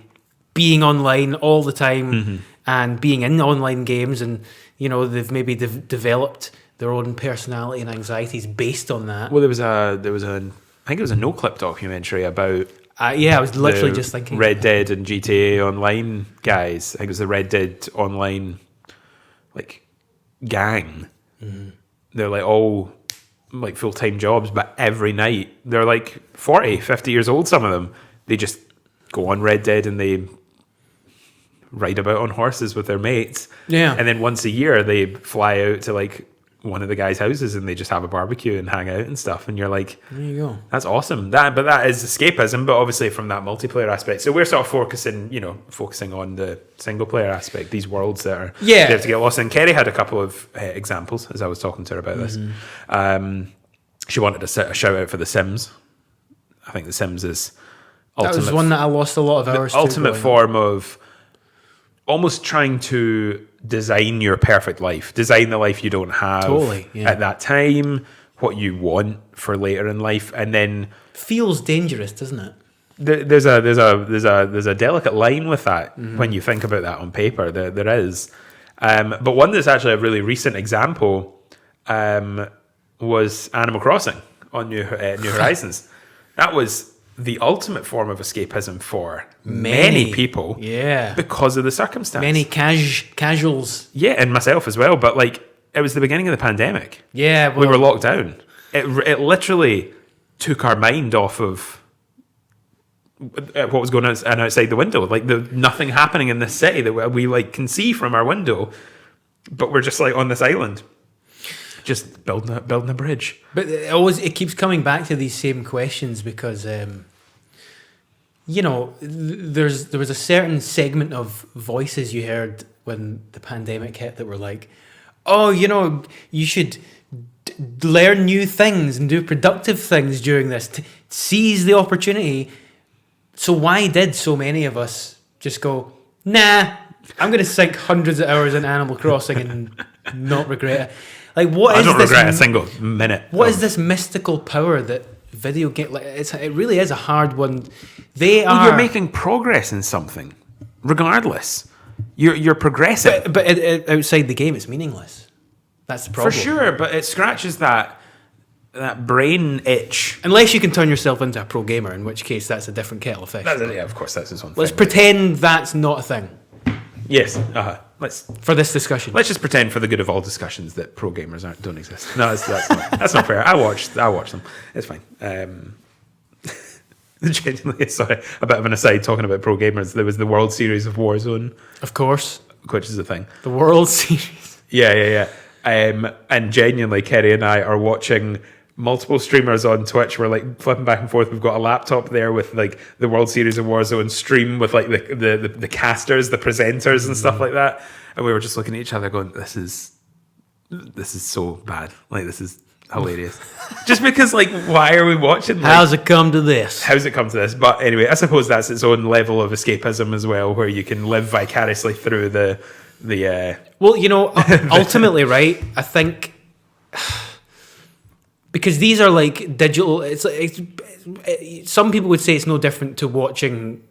being online all the time and being in online games, and they've maybe developed their own personality and anxieties based on that. Well, there was a I think it was a NoClip documentary about. I was literally just thinking Red Dead and GTA Online guys. I think it was the Red Dead Online gang. They're all full-time jobs, but every night they're 40, 50 years old, some of them. They just go on Red Dead and they ride about on horses with their mates. Yeah. And then once a year they fly out to like one of the guys' houses and they just have a barbecue and hang out and stuff. And you're like, there you go. That's awesome. That is escapism, but obviously from that multiplayer aspect. So we're sort of focusing on the single player aspect, these worlds that are you have to get lost in. Kerry had a couple of examples as I was talking to her about this. She wanted a shout out for The Sims. I think The Sims is that was one that I lost a lot of hours. Ultimate form of almost trying to design your perfect life, design the life you don't have at that time, what you want for later in life, and then feels dangerous, doesn't it? There's a delicate line with that when you think about that on paper. There is, but one that's actually a really recent example was Animal Crossing on New Horizons. That was the ultimate form of escapism for many people, because of the circumstance. Many casuals, and myself as well. But like, it was the beginning of the pandemic. Yeah, we were locked down. It literally took our mind off of what was going on outside the window. Like, nothing happening in this city that we like can see from our window, but we're just like on this island, just building a bridge. But it keeps coming back to these same questions because there was a certain segment of voices you heard when the pandemic hit that were like, oh, you should learn new things and do productive things during this, seize the opportunity. So why did so many of us just go, nah, I'm going to sink hundreds of hours in Animal Crossing and not regret it? Like, I don't regret a single minute. What is this mystical power that video game? Like, it really is a hard one. You're making progress in something, regardless. You're progressing, but outside the game, it's meaningless. That's the problem. For sure, but it scratches that brain itch. Unless you can turn yourself into a pro gamer, in which case that's a different kettle of fish. Of course, that's his own thing. Let's pretend that's not a thing. Yes, for this discussion. Let's just pretend, for the good of all discussions, that pro gamers don't exist. No, that's not fair. I watch them. It's fine. Genuinely, sorry, a bit of an aside talking about pro gamers. There was the World Series of Warzone, of course, which is a thing. The World Series. Yeah. And genuinely, Kerry and I are watching multiple streamers on Twitch. We're like flipping back and forth. We've got a laptop there with like the World Series of Warzone stream with like the casters, the presenters and stuff like that. And we were just looking at each other going, this is so bad. Like, this is hilarious. Just because, like, why are we watching? Like, how's it come to this? But anyway, I suppose that's its own level of escapism as well, where you can live vicariously through the well, ultimately, right? I think because these are like digital. It's some people would say it's no different to watching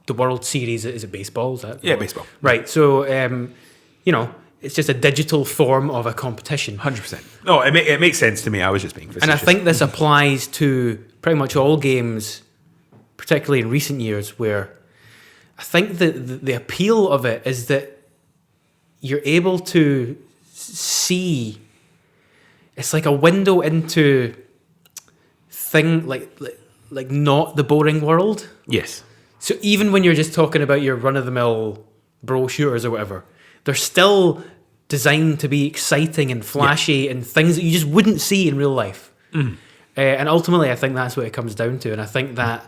the World Series. Is it baseball? Is that baseball? Right. So, it's just a digital form of a competition. 100%. No, it makes sense to me. I was just being facetious. And I think this applies to pretty much all games, particularly in recent years, where I think that the appeal of it is that you're able to see. It's like a window into like not the boring world. Yes. So even when you're just talking about your run-of-the-mill bro shooters or whatever, they're still designed to be exciting and flashy and things that you just wouldn't see in real life. And ultimately, I think that's what it comes down to. And I think that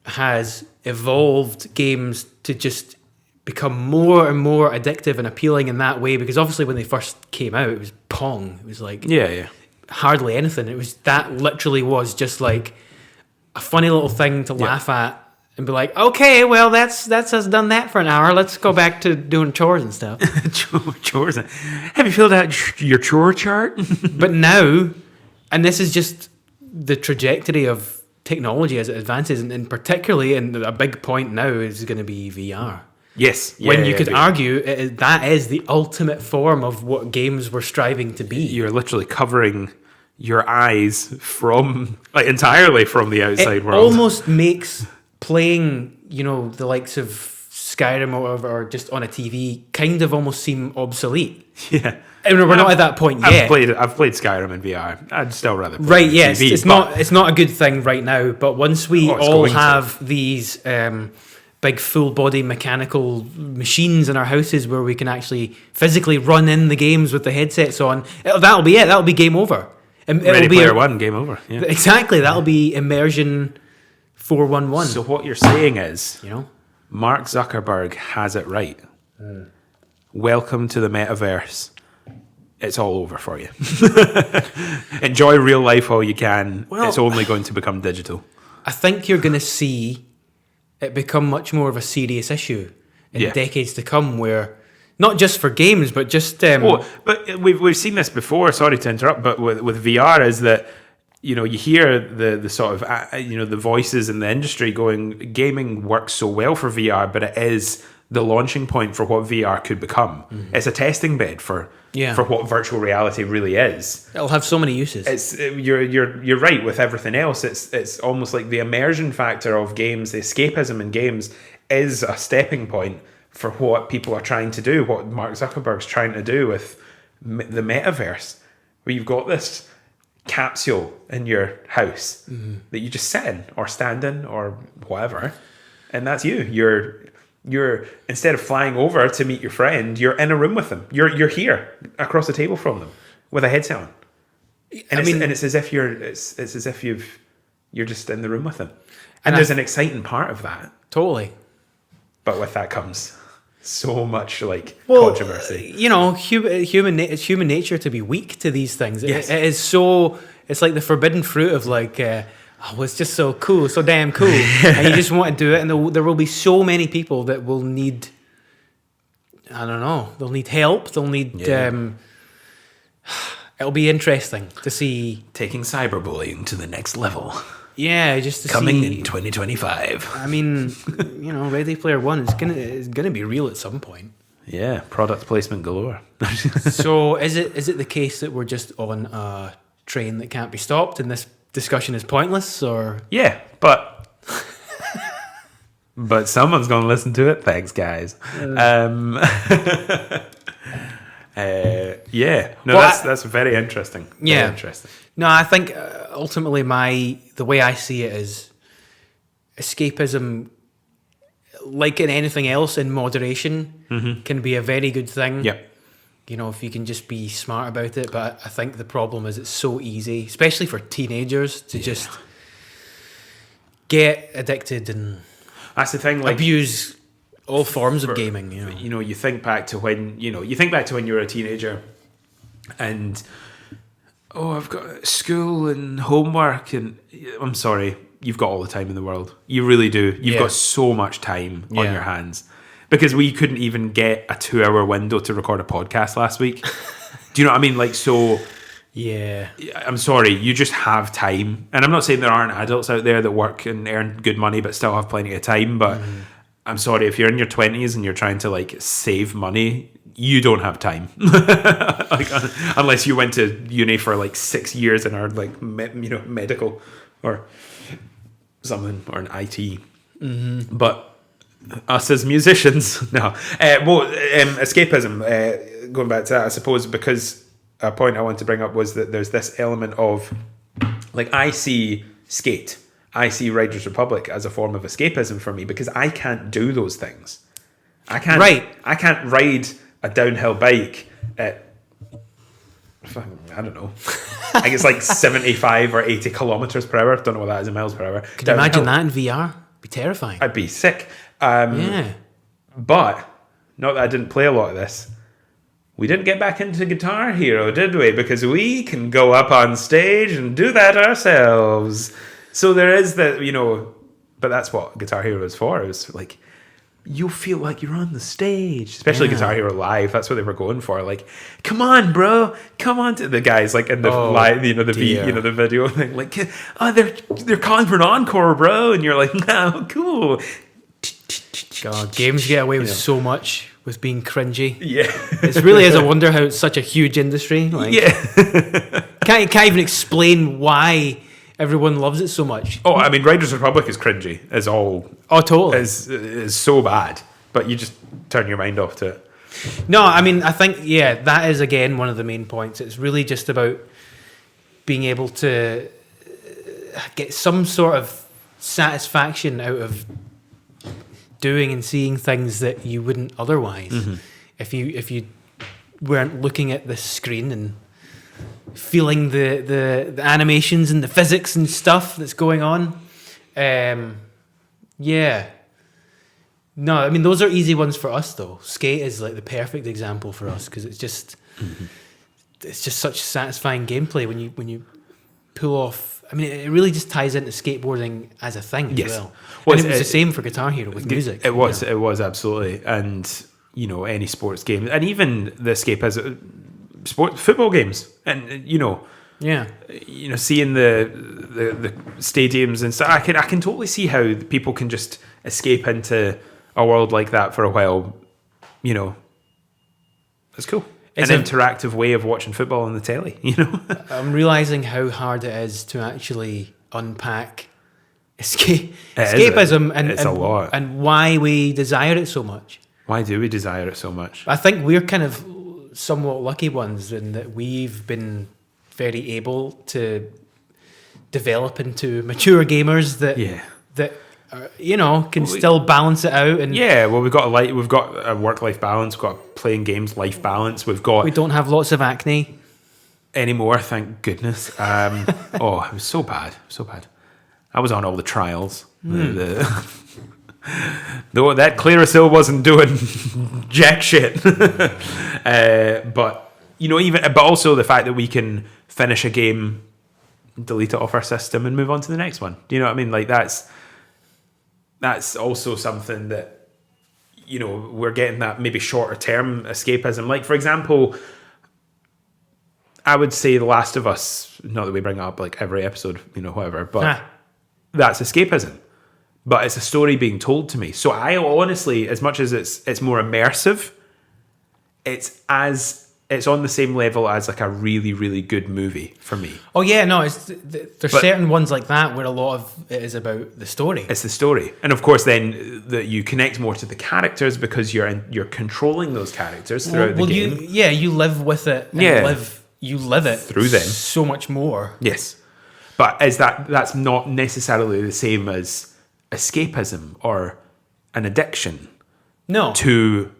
has evolved games to just become more and more addictive and appealing in that way. Because obviously when they first came out, it was Pong. It was like hardly anything. It was literally was just like a funny little thing to laugh at. And be like, okay, well, that's us done that for an hour. Let's go back to doing chores and stuff. Chores. Have you filled out your chore chart? But now, and this is just the trajectory of technology as it advances, and particularly, and a big point now is going to be VR. Yes. When you could argue that is the ultimate form of what games were striving to be. You're literally covering your eyes from entirely from the outside world. It almost makes playing, the likes of Skyrim or just on a TV kind of almost seem obsolete. Yeah. I mean, we're not at that point yet. I've played Skyrim in VR. I'd still rather play right, yes. TV, it's not a good thing right now, but once we all have these big full body mechanical machines in our houses where we can actually physically run in the games with the headsets on. That'll be it. That'll be game over. Ready Player One, game over. Yeah. Exactly. That'll be immersion 411. So what you're saying is, You know? Mark Zuckerberg has it right. Welcome to the metaverse. It's all over for you. Enjoy real life all you can. Well, it's only going to become digital. I think you're going to see it become much more of a serious issue in decades to come, where not just for games, but just... but we've seen this before, sorry to interrupt, but with VR is that, you know, you hear the sort of, the voices in the industry going, gaming works so well for VR, but it is the launching point for what VR could become. Mm-hmm. It's a testing bed for what virtual reality really is. It'll have so many uses. It's you're right with everything else. It's almost like the immersion factor of games, the escapism in games is a stepping point for what people are trying to do, what Mark Zuckerberg's trying to do with the metaverse, where you've got this capsule in your house that you just sit in or stand in or whatever, and that's you. You're instead of flying over to meet your friend, you're in a room with them. You're here across the table from them with a headset on, and it's as if you're just in the room with them. And there's an exciting part of that. Totally. But with that comes so much controversy. You know, it's human nature to be weak to these things. Yes. It is so. It's like the forbidden fruit of it's just so cool, so damn cool, and you just want to do it. And there will be so many people that will need. I don't know. They'll need help. They'll need. It'll be interesting to see taking cyberbullying to the next level. Yeah, just to coming see, in 2025. I mean, Ready Player One is gonna be real at some point. Yeah, product placement galore. So is it the case that we're just on a train that can't be stopped, and this discussion is pointless, or? Yeah, but someone's going to listen to it. Thanks, guys. That's very interesting. Very interesting. No, I think ultimately the way I see it is escapism, like in anything else, in moderation, can be a very good thing. Yep. You know, if you can just be smart about it. But I think the problem is it's so easy, especially for teenagers, to just get addicted and that's the thing. Abuse all forms of gaming. You think back to when you were a teenager, and I've got school and homework, and I'm sorry, you've got all the time in the world. You really do. You've got so much time on your hands. Because we couldn't even get a 2-hour window to record a podcast last week. Do you know what I mean? Yeah. I'm sorry, you just have time. And I'm not saying there aren't adults out there that work and earn good money but still have plenty of time. But I'm sorry, if you're in your 20s and you're trying to save money, you don't have time. Unless you went to uni for 6 years and are medical or something, or an IT. But us as musicians, no. Escapism, going back to that, I suppose, because a point I want to bring up was that there's this element of, I see skate, I see Riders Republic as a form of escapism for me, because I can't do those things. I can't ride a downhill bike at, I don't know, I think it's 75 or 80 kilometers per hour. Don't know what that is in miles per hour. Could you imagine that in VR? It'd be terrifying. I'd be sick. But not that I didn't play a lot of this. We didn't get back into Guitar Hero, did we? Because we can go up on stage and do that ourselves. So there is that, but that's what Guitar Hero is for. It was you feel like you're on the stage, especially Guitar Hero Live. That's what they were going for. Come on, bro, come on to the guys in the live, the video thing. They're calling for an encore, bro, and you're like, no, cool. God, games get away with so much with being cringy. Yeah, it really is a wonder how it's such a huge industry. Can't even explain why everyone loves it so much. Oh, I mean, Riders Republic is cringy. Is all. Oh, totally. Is so bad, but you just turn your mind off to it. No, I mean, I think that is again one of the main points. It's really just about being able to get some sort of satisfaction out of doing and seeing things that you wouldn't otherwise if you weren't looking at the screen and feeling the animations and the physics and stuff that's going on. Yeah. No, I mean, those are easy ones for us, though. Skate is like the perfect example for us because it's just such satisfying gameplay when you pull off. I mean, it really just ties into skateboarding as a thing as well. Well, and it was the same for Guitar Hero with music. It was absolutely. And, you know, any sports game, and even the Escapism football games, and, you know, seeing the stadiums and stuff, I can totally see how people can just escape into a world like that for a while. You know, it's cool. It's an interactive way of watching football on the telly. You know, I'm realizing how hard it is to actually unpack escapism and a lot, and why we desire it so much. Why do we desire it so much? I think we're kind of somewhat lucky ones in that we've been very able to develop into mature gamers that you know, can still balance it out. And we've got a work-life balance, we've got a playing games life balance, we don't have lots of acne anymore, thank goodness. It was so bad. I was on all the trials. Though that Clearasil wasn't doing jack shit. But you know, but also the fact that we can finish a game, delete it off our system, and move on to the next one. Do you know what I mean? Like that's also something that, you know, we're getting that maybe shorter term escapism. Like, for example, I would say The Last of Us, not that we bring it up like every episode, you know, whatever, but that's escapism. But it's a story being told to me. So I honestly, as much as it's more immersive, it's on the same level as like a really, really good movie for me. Oh yeah, no, there's certain ones like that where a lot of it is about the story. It's the story, and of course, then that you connect more to the characters because you're controlling those characters throughout the game. You live with it. And you live it through them so much more. Yes, but that's not necessarily the same as escapism or an addiction. No. To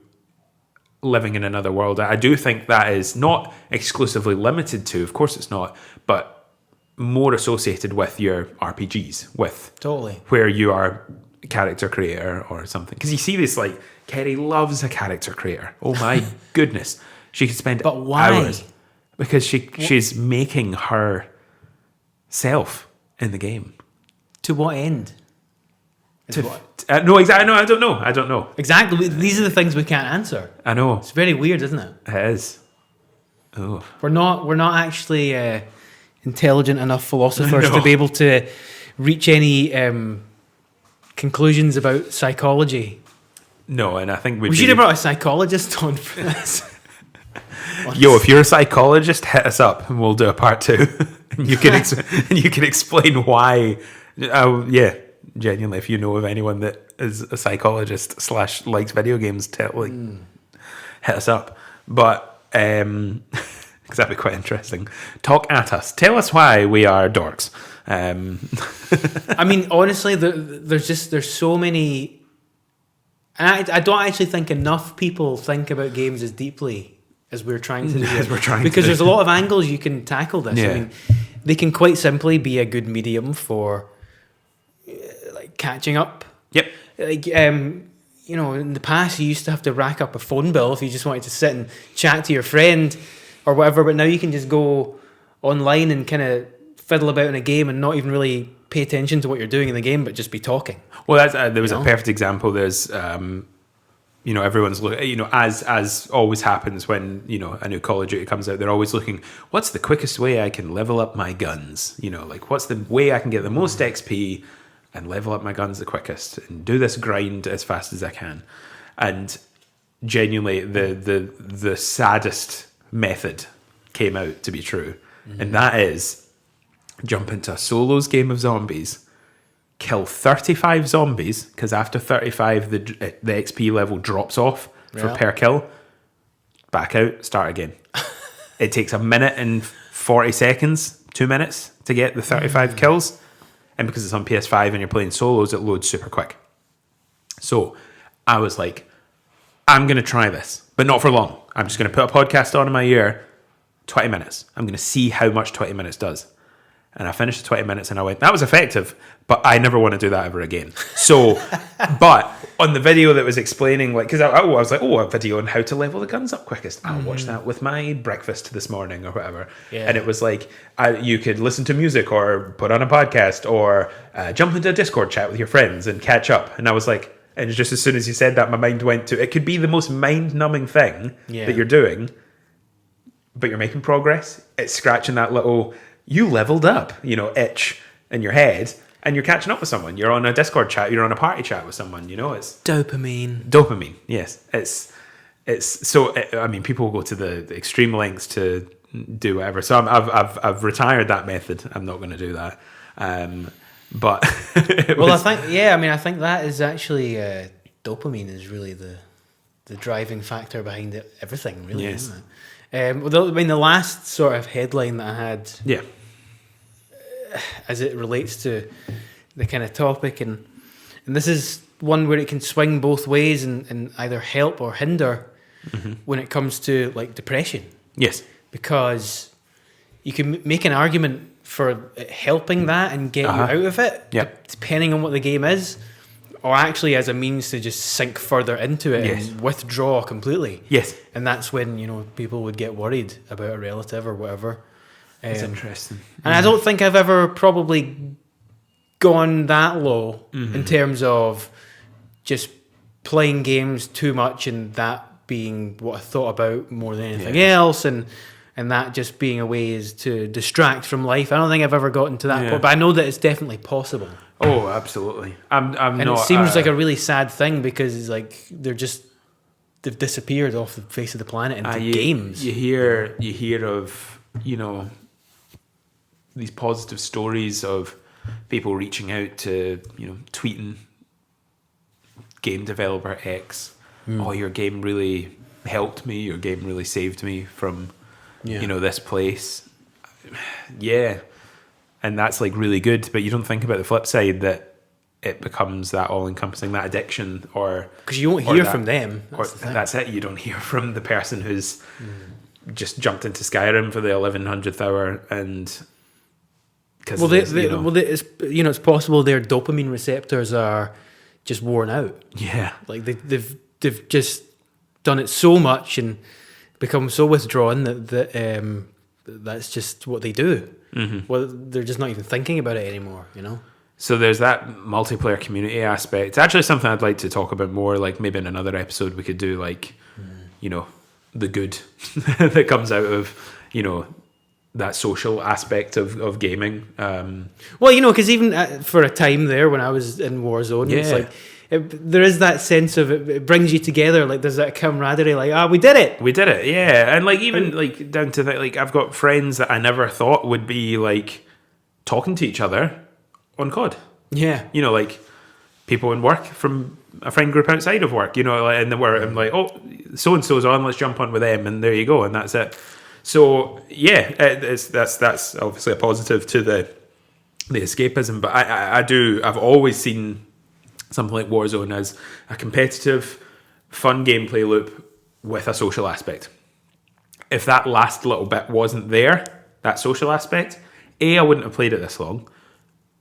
living in another world. I do think that is not exclusively limited to, of course it's not, but more associated with your RPGs, with totally where you are a character creator or something. Because you see this, like, Kerry loves a character creator. Oh my goodness. She could spend hours. Because she's making her self in the game. To what end? No, exactly. No, I don't know. Exactly. These are the things we can't answer. I know. It's very weird, isn't it? It is. Oh. We're not actually intelligent enough philosophers to be able to reach any conclusions about psychology. No, and I think we should have brought a psychologist on for this. Yo, if you're a psychologist, hit us up and we'll do a part 2. And you can explain why. Genuinely, if you know of anyone that is a psychologist / likes video games, hit us up. But because that'd be quite interesting. Talk at us. Tell us why we are dorks. I mean, honestly, there's so many. And I don't actually think enough people think about games as deeply as we're trying to do. Because there's a lot of angles you can tackle this. Yeah. I mean, they can quite simply be a good medium for catching up. Yep. Like, you know, in the past you used to have to rack up a phone bill if you just wanted to sit and chat to your friend or whatever, but now you can just go online and kind of fiddle about in a game and not even really pay attention to what you're doing in the game, but just be talking. Well, there was a perfect example. There's, you know, everyone's looking, you know, as always happens when, you know, a new Call of Duty comes out, they're always looking, what's the quickest way I can level up my guns? You know, like, what's the way I can get the most XP and level up my guns the quickest and do this grind as fast as I can. And genuinely, the saddest method came out to be true. Mm-hmm. And that is jump into a solos game of zombies, kill 35 zombies, because after 35, the XP level drops off per kill, back out, start again. It takes 1 minute and 40 seconds, 2 minutes to get the 35 kills. And because it's on PS5 and you're playing solos, it loads super quick. So I was like, I'm going to try this, but not for long. I'm just going to put a podcast on in my ear, 20 minutes. I'm going to see how much 20 minutes does. And I finished the 20 minutes and I went, that was effective, but I never want to do that ever again. So, but on the video that was explaining, like, because I was like, a video on how to level the guns up quickest. I'll watch that with my breakfast this morning or whatever. Yeah. And it was like, you could listen to music or put on a podcast or jump into a Discord chat with your friends and catch up. And I was like, and just as soon as you said that, my mind went to, it could be the most mind-numbing thing that you're doing, but you're making progress. It's scratching that little... You leveled up, itch in your head, and you're catching up with someone. You're on a Discord chat, you're on a party chat with someone, it's... Dopamine, yes. It's so, I mean, people will go to the extreme lengths to do whatever. So I've retired that method. I'm not going to do that. But... I think that is actually... dopamine is really the driving factor behind everything, really, isn't it? The last sort of headline that I had, as it relates to the kind of topic, and this is one where it can swing both ways and either help or hinder when it comes to like depression. Yes, because you can make an argument for it helping that and getting you out of it, depending on what the game is. Or actually as a means to just sink further into it and withdraw completely. Yes. And that's when, people would get worried about a relative or whatever. That's interesting. And I don't think I've ever probably gone that low in terms of just playing games too much and that being what I thought about more than anything else and that just being a way is to distract from life. I don't think I've ever gotten to that point, but I know that it's definitely possible. Oh, absolutely. I'm and not, it seems like a really sad thing because it's like they've disappeared off the face of the planet into games. You hear of these positive stories of people reaching out to tweeting game developer X. Oh, your game really helped me. Your game really saved me from this place. Yeah. And that's like really good, but you don't think about the flip side that it becomes that all-encompassing, that addiction, or because you won't hear from them. That's it. You don't hear from the person who's just jumped into Skyrim for the 1100th hour, and because it's possible their dopamine receptors are just worn out. Yeah, like they've just done it so much and become so withdrawn that that's just what they do. Well, they're just not even thinking about it anymore, So there's that multiplayer community aspect. It's actually something I'd like to talk about more, like maybe in another episode we could do like, the good that comes out of, that social aspect of gaming. Because even for a time there when I was in Warzone, it's like, there is that sense of it brings you together. Like there's that camaraderie. Like, we did it. We did it. Yeah, and like even like down to that. Like I've got friends that I never thought would be like talking to each other on COD. Yeah, like people in work from a friend group outside of work. And where I'm like, oh, so and so's on. Let's jump on with them, and there you go, and that's it. So yeah, that's obviously a positive to the escapism. But I've always seen something like Warzone as a competitive, fun gameplay loop with a social aspect. If that last little bit wasn't there, that social aspect, I wouldn't have played it this long,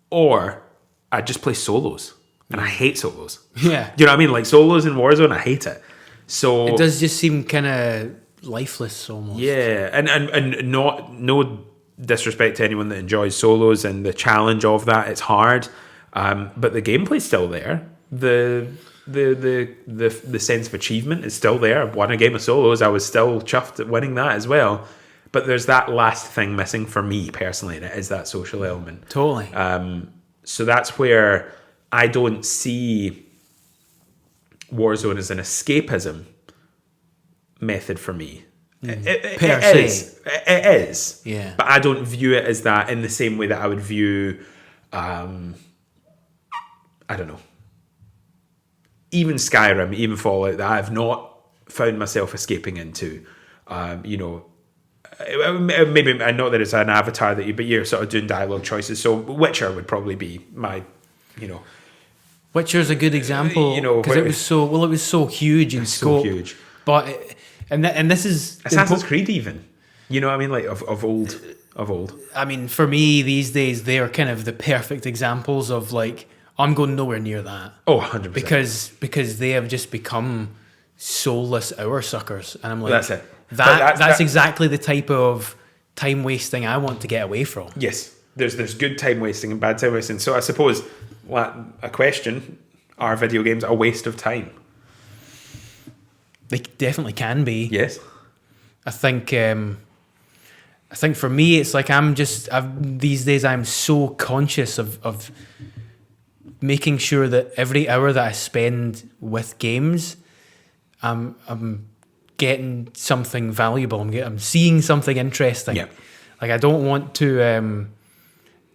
or I'd just play solos, and I hate solos. Yeah. Do you know what I mean? Like solos in Warzone, I hate it. So it does just seem kind of lifeless almost. Yeah, and no disrespect to anyone that enjoys solos and the challenge of that, it's hard. But the gameplay's still there. The sense of achievement is still there. I've won a game of solos. I was still chuffed at winning that as well. But there's that last thing missing for me personally, and it is that social element. Totally. So that's where I don't see Warzone as an escapism method for me. It is. Yeah. But I don't view it as that in the same way that I would view... I don't know. Even Skyrim, even Fallout, that I've not found myself escaping into. Maybe not that it's an avatar but you're sort of doing dialogue choices. So Witcher would probably be my, Witcher's a good example, you know, because it was so huge in scope. So huge. But and this is Assassin's Creed even. You know what I mean? Like of old. I mean, for me these days they are kind of the perfect examples of like I'm going nowhere near that. Oh, 100%. Because they have just become soulless hour suckers, and I'm like, that's it. That's exactly the type of time wasting I want to get away from. Yes, there's good time wasting and bad time wasting. So I suppose a question: are video games a waste of time? They definitely can be. Yes. I think for me, it's like these days I'm so conscious of making sure that every hour that I spend with games, I'm getting something valuable. I'm seeing something interesting. Yeah. Like I don't want to.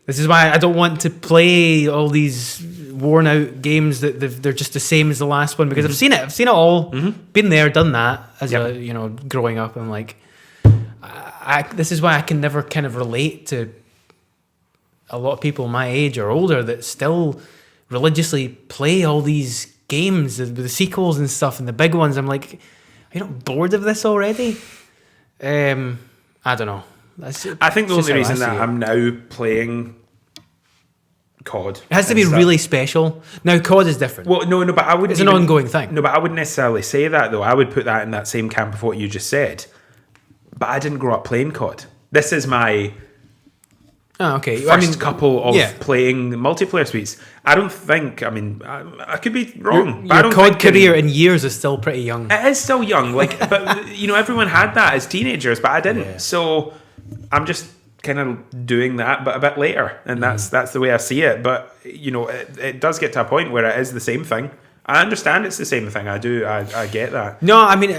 This is why I don't want to play all these worn out games that they're just the same as the last one, because I've seen it all, been there, done that as growing up. I'm like, this is why I can never kind of relate to a lot of people my age or older that still religiously play all these games, the sequels and stuff, and the big ones. I'm like, are you not bored of this already? I don't know. I think the only reason that I'm now playing COD, it has to be really special. Now COD is different. Well, no, but I wouldn't. It's an ongoing thing. No, but I wouldn't necessarily say that though. I would put that in that same camp of what you just said. But I didn't grow up playing COD. This is my first couple of playing multiplayer suites. I don't think. I mean, I could be wrong. Your COD career in years is still pretty young. It is still young. Like, but everyone had that as teenagers, but I didn't. Yeah. So I'm just kind of doing that, but a bit later, and that's the way I see it. But it does get to a point where it is the same thing. I understand it's the same thing. I do. I get that. No, I mean,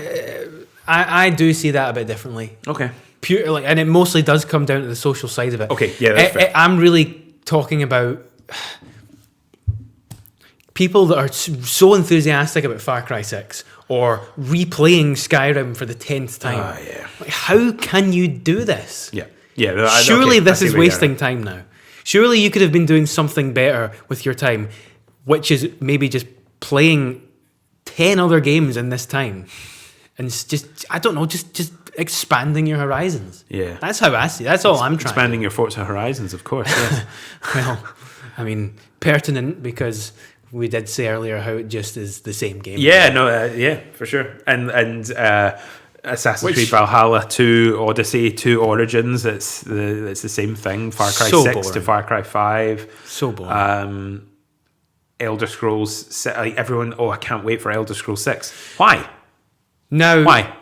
I do see that a bit differently. Okay. Pure, and it mostly does come down to the social side of it. Okay, yeah, that's fair. I'm really talking about people that are so enthusiastic about Far Cry 6 or replaying Skyrim for the 10th time. Yeah. Like, how can you do this? Yeah. Yeah. Surely this is wasting time now. Surely you could have been doing something better with your time, which is maybe just playing 10 other games in this time. And just, I don't know, just expanding your horizons. Yeah. That's how I see it. That's all I'm trying. Expanding your Forza Horizons, of course, yes. Well, I mean, pertinent, because we did say earlier how it just is the same game. Yeah, no, for sure. And Assassin's Creed Valhalla 2 Odyssey 2 Origins, it's the same thing. Far Cry 6 boring. To Far Cry 5. So boring. Elder Scrolls, everyone, I can't wait for Elder Scrolls 6. Why? Now, why?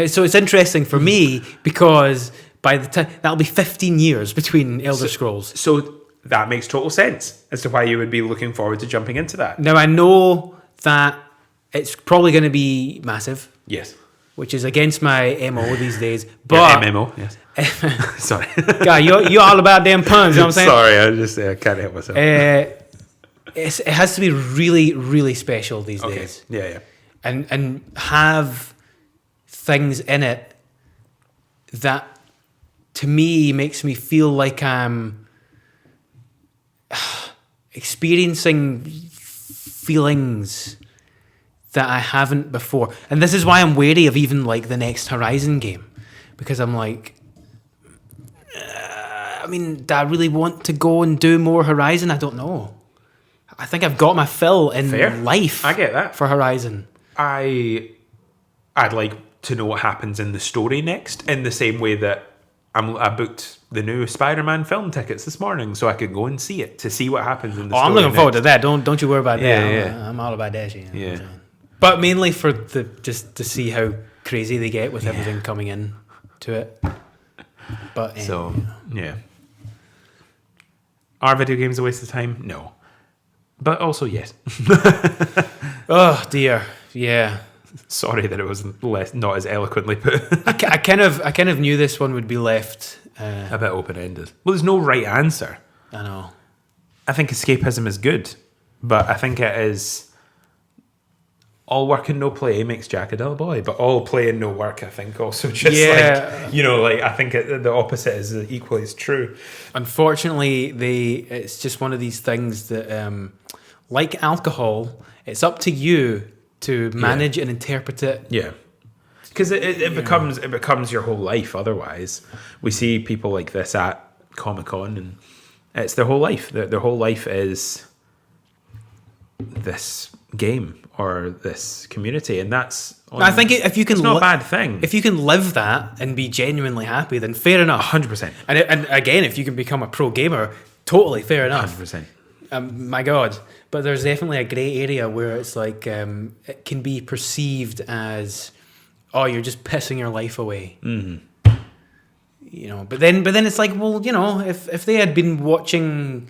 So it's interesting for me because by the time that'll be 15 years between Elder Scrolls. So that makes total sense as to why you would be looking forward to jumping into that. Now I know that it's probably going to be massive. Yes. Which is against my MO these days. But your MMO, yes. Sorry. God, you all about damn puns, you know what I'm saying? Sorry, I can't help myself. It has to be really, really special these days. Yeah. And have things in it that to me makes me feel like I'm experiencing feelings that I haven't before. And this is why I'm wary of even like the next Horizon game, because I'm like, do I really want to go and do more Horizon? I don't know. I think I've got my fill in life. I get that. For Horizon. I'd like to know what happens in the story next, in the same way that I booked the new Spider-Man film tickets this morning so I could go and see it, to see what happens in the story. I'm looking forward to that. Don't you worry about that. Yeah. I'm all about that. Yeah. But mainly for just to see how crazy they get with everything coming in to it. But yeah. Are video games a waste of time? No. But also, yes. Oh dear, yeah. Sorry that it was not as eloquently put. I kind of knew this one would be left a bit open-ended. Well, there's no right answer. I know. I think escapism is good, but I think it is all work and no play makes Jack a dull boy. But all play and no work, I think, also just I think the opposite is equally as true. Unfortunately, it's just one of these things that like alcohol, it's up to you to manage and interpret it. Yeah. Because it becomes your whole life otherwise. We see people like this at Comic-Con, and it's their whole life. Their whole life is this game or this community, and that's... I think if you can... It's not a bad thing. If you can live that and be genuinely happy, then fair enough. 100%. And again, if you can become a pro gamer, totally fair enough. 100%. My God. But there's definitely a grey area where it's like it can be perceived as, oh, you're just pissing your life away. Mm-hmm. You know, but then it's like, well, you know, if they had been watching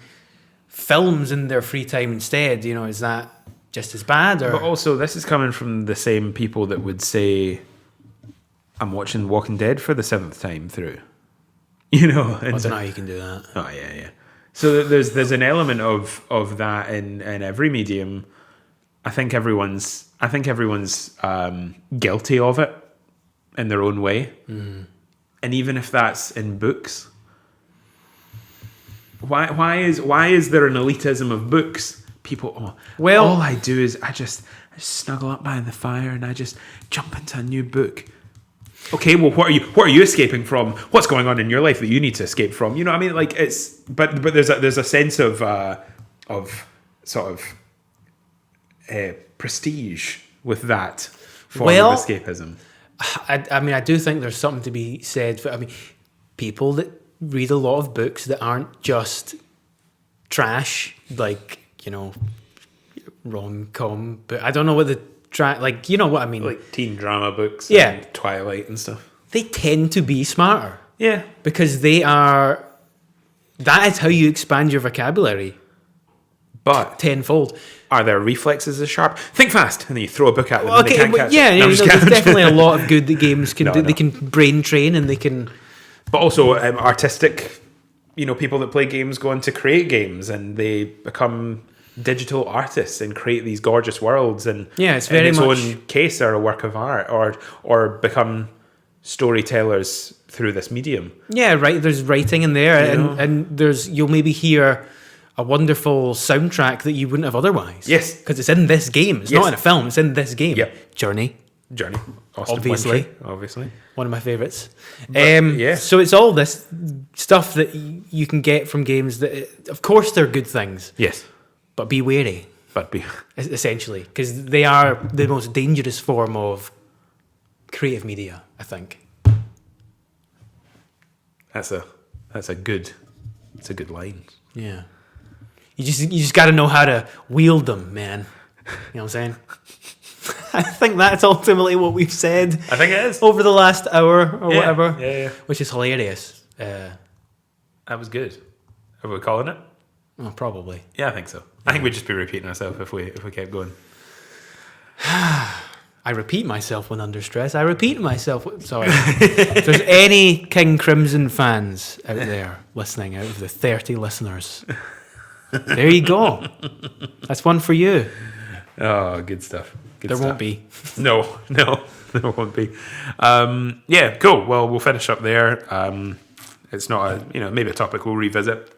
films in their free time instead, you know, is that just as bad? Or? But also, this is coming from the same people that would say, I'm watching Walking Dead for the 7th time through. You know? I don't know how you can do that. Oh, yeah. So there's an element of that in every medium. I think everyone's guilty of it in their own way. Mm. And even if that's in books, why is there an elitism of books? People, all I do is I just snuggle up by the fire and I just jump into a new book. Okay, well, what are you escaping from? What's going on in your life that you need to escape from? You know what I mean? Like but there's a sense of sort of prestige with that form of escapism. I mean, I do think there's something to be said for, I mean, people that read a lot of books that aren't just trash, like, you know, rom-com, but I don't know what the like, you know what I mean, like teen drama books, and Twilight and stuff. They tend to be smarter, because that is how you expand your vocabulary, but tenfold. Are their reflexes as sharp? Think fast, and then you throw a book at them. Okay, and they can't catch it. No, there's definitely a lot of good that games can do. They can brain train, and they can. But also artistic, you know, people that play games go on to create games, and they become digital artists and create these gorgeous worlds, and it's very in its much own case are a work of art, or become storytellers through this medium. Yeah, right. There's writing in there, and you'll maybe hear a wonderful soundtrack that you wouldn't have otherwise. Yes, because it's in this game. It's not in a film. It's in this game. Yep. Journey. Obviously one of my favorites. But, so it's all this stuff that you can get from games that, of course, they're good things. Yes. But be wary. Essentially, because they are the most dangerous form of creative media, I think. That's a good line. Yeah. You just got to know how to wield them, man. You know what I'm saying? I think that's ultimately what we've said. I think it is. Over the last hour or whatever. Yeah. Which is hilarious. That was good. Are we calling it? Oh, probably. Yeah, I think so. I think we'd just be repeating ourselves if we kept going. I repeat myself when under stress. I repeat myself. Sorry. If there's any King Crimson fans out there listening, out of the 30 listeners, there you go. That's one for you. Oh, good stuff. There won't be. No, there won't be. Yeah, cool. Well, we'll finish up there. It's not maybe a topic we'll revisit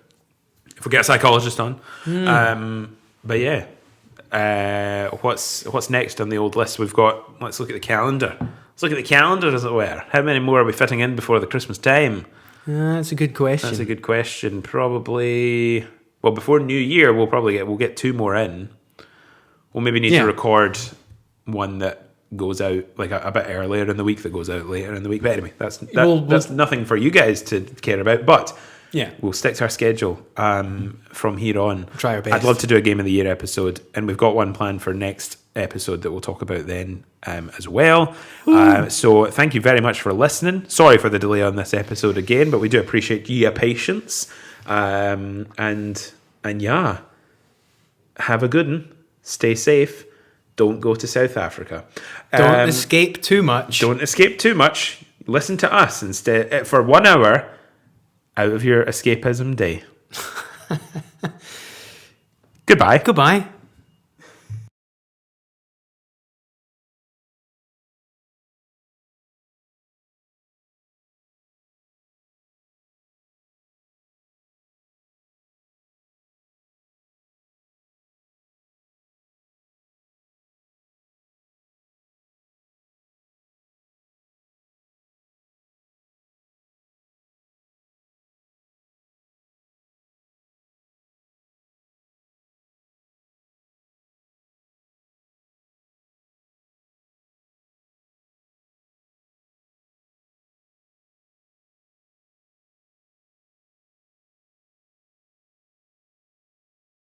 if we get a psychologist on. But yeah. What's next on the old list? We've got, let's look at the calendar. Let's look at the calendar, as it were. How many more are we fitting in before the Christmas time? That's a good question. Probably, well, before New Year, we'll get 2 more in. We'll maybe need to record one that goes out like a bit earlier in the week, that goes out later in the week. But anyway, that's nothing for you guys to care about. But we'll stick to our schedule from here on. Try our best. I'd love to do a Game of the Year episode, and we've got one planned for next episode that we'll talk about then as well. So thank you very much for listening. Sorry for the delay on this episode again, but we do appreciate your patience. And yeah, have a good one. Stay safe. Don't go to South Africa. Don't escape too much. Listen to us instead for 1 hour out of your escapism day. Goodbye.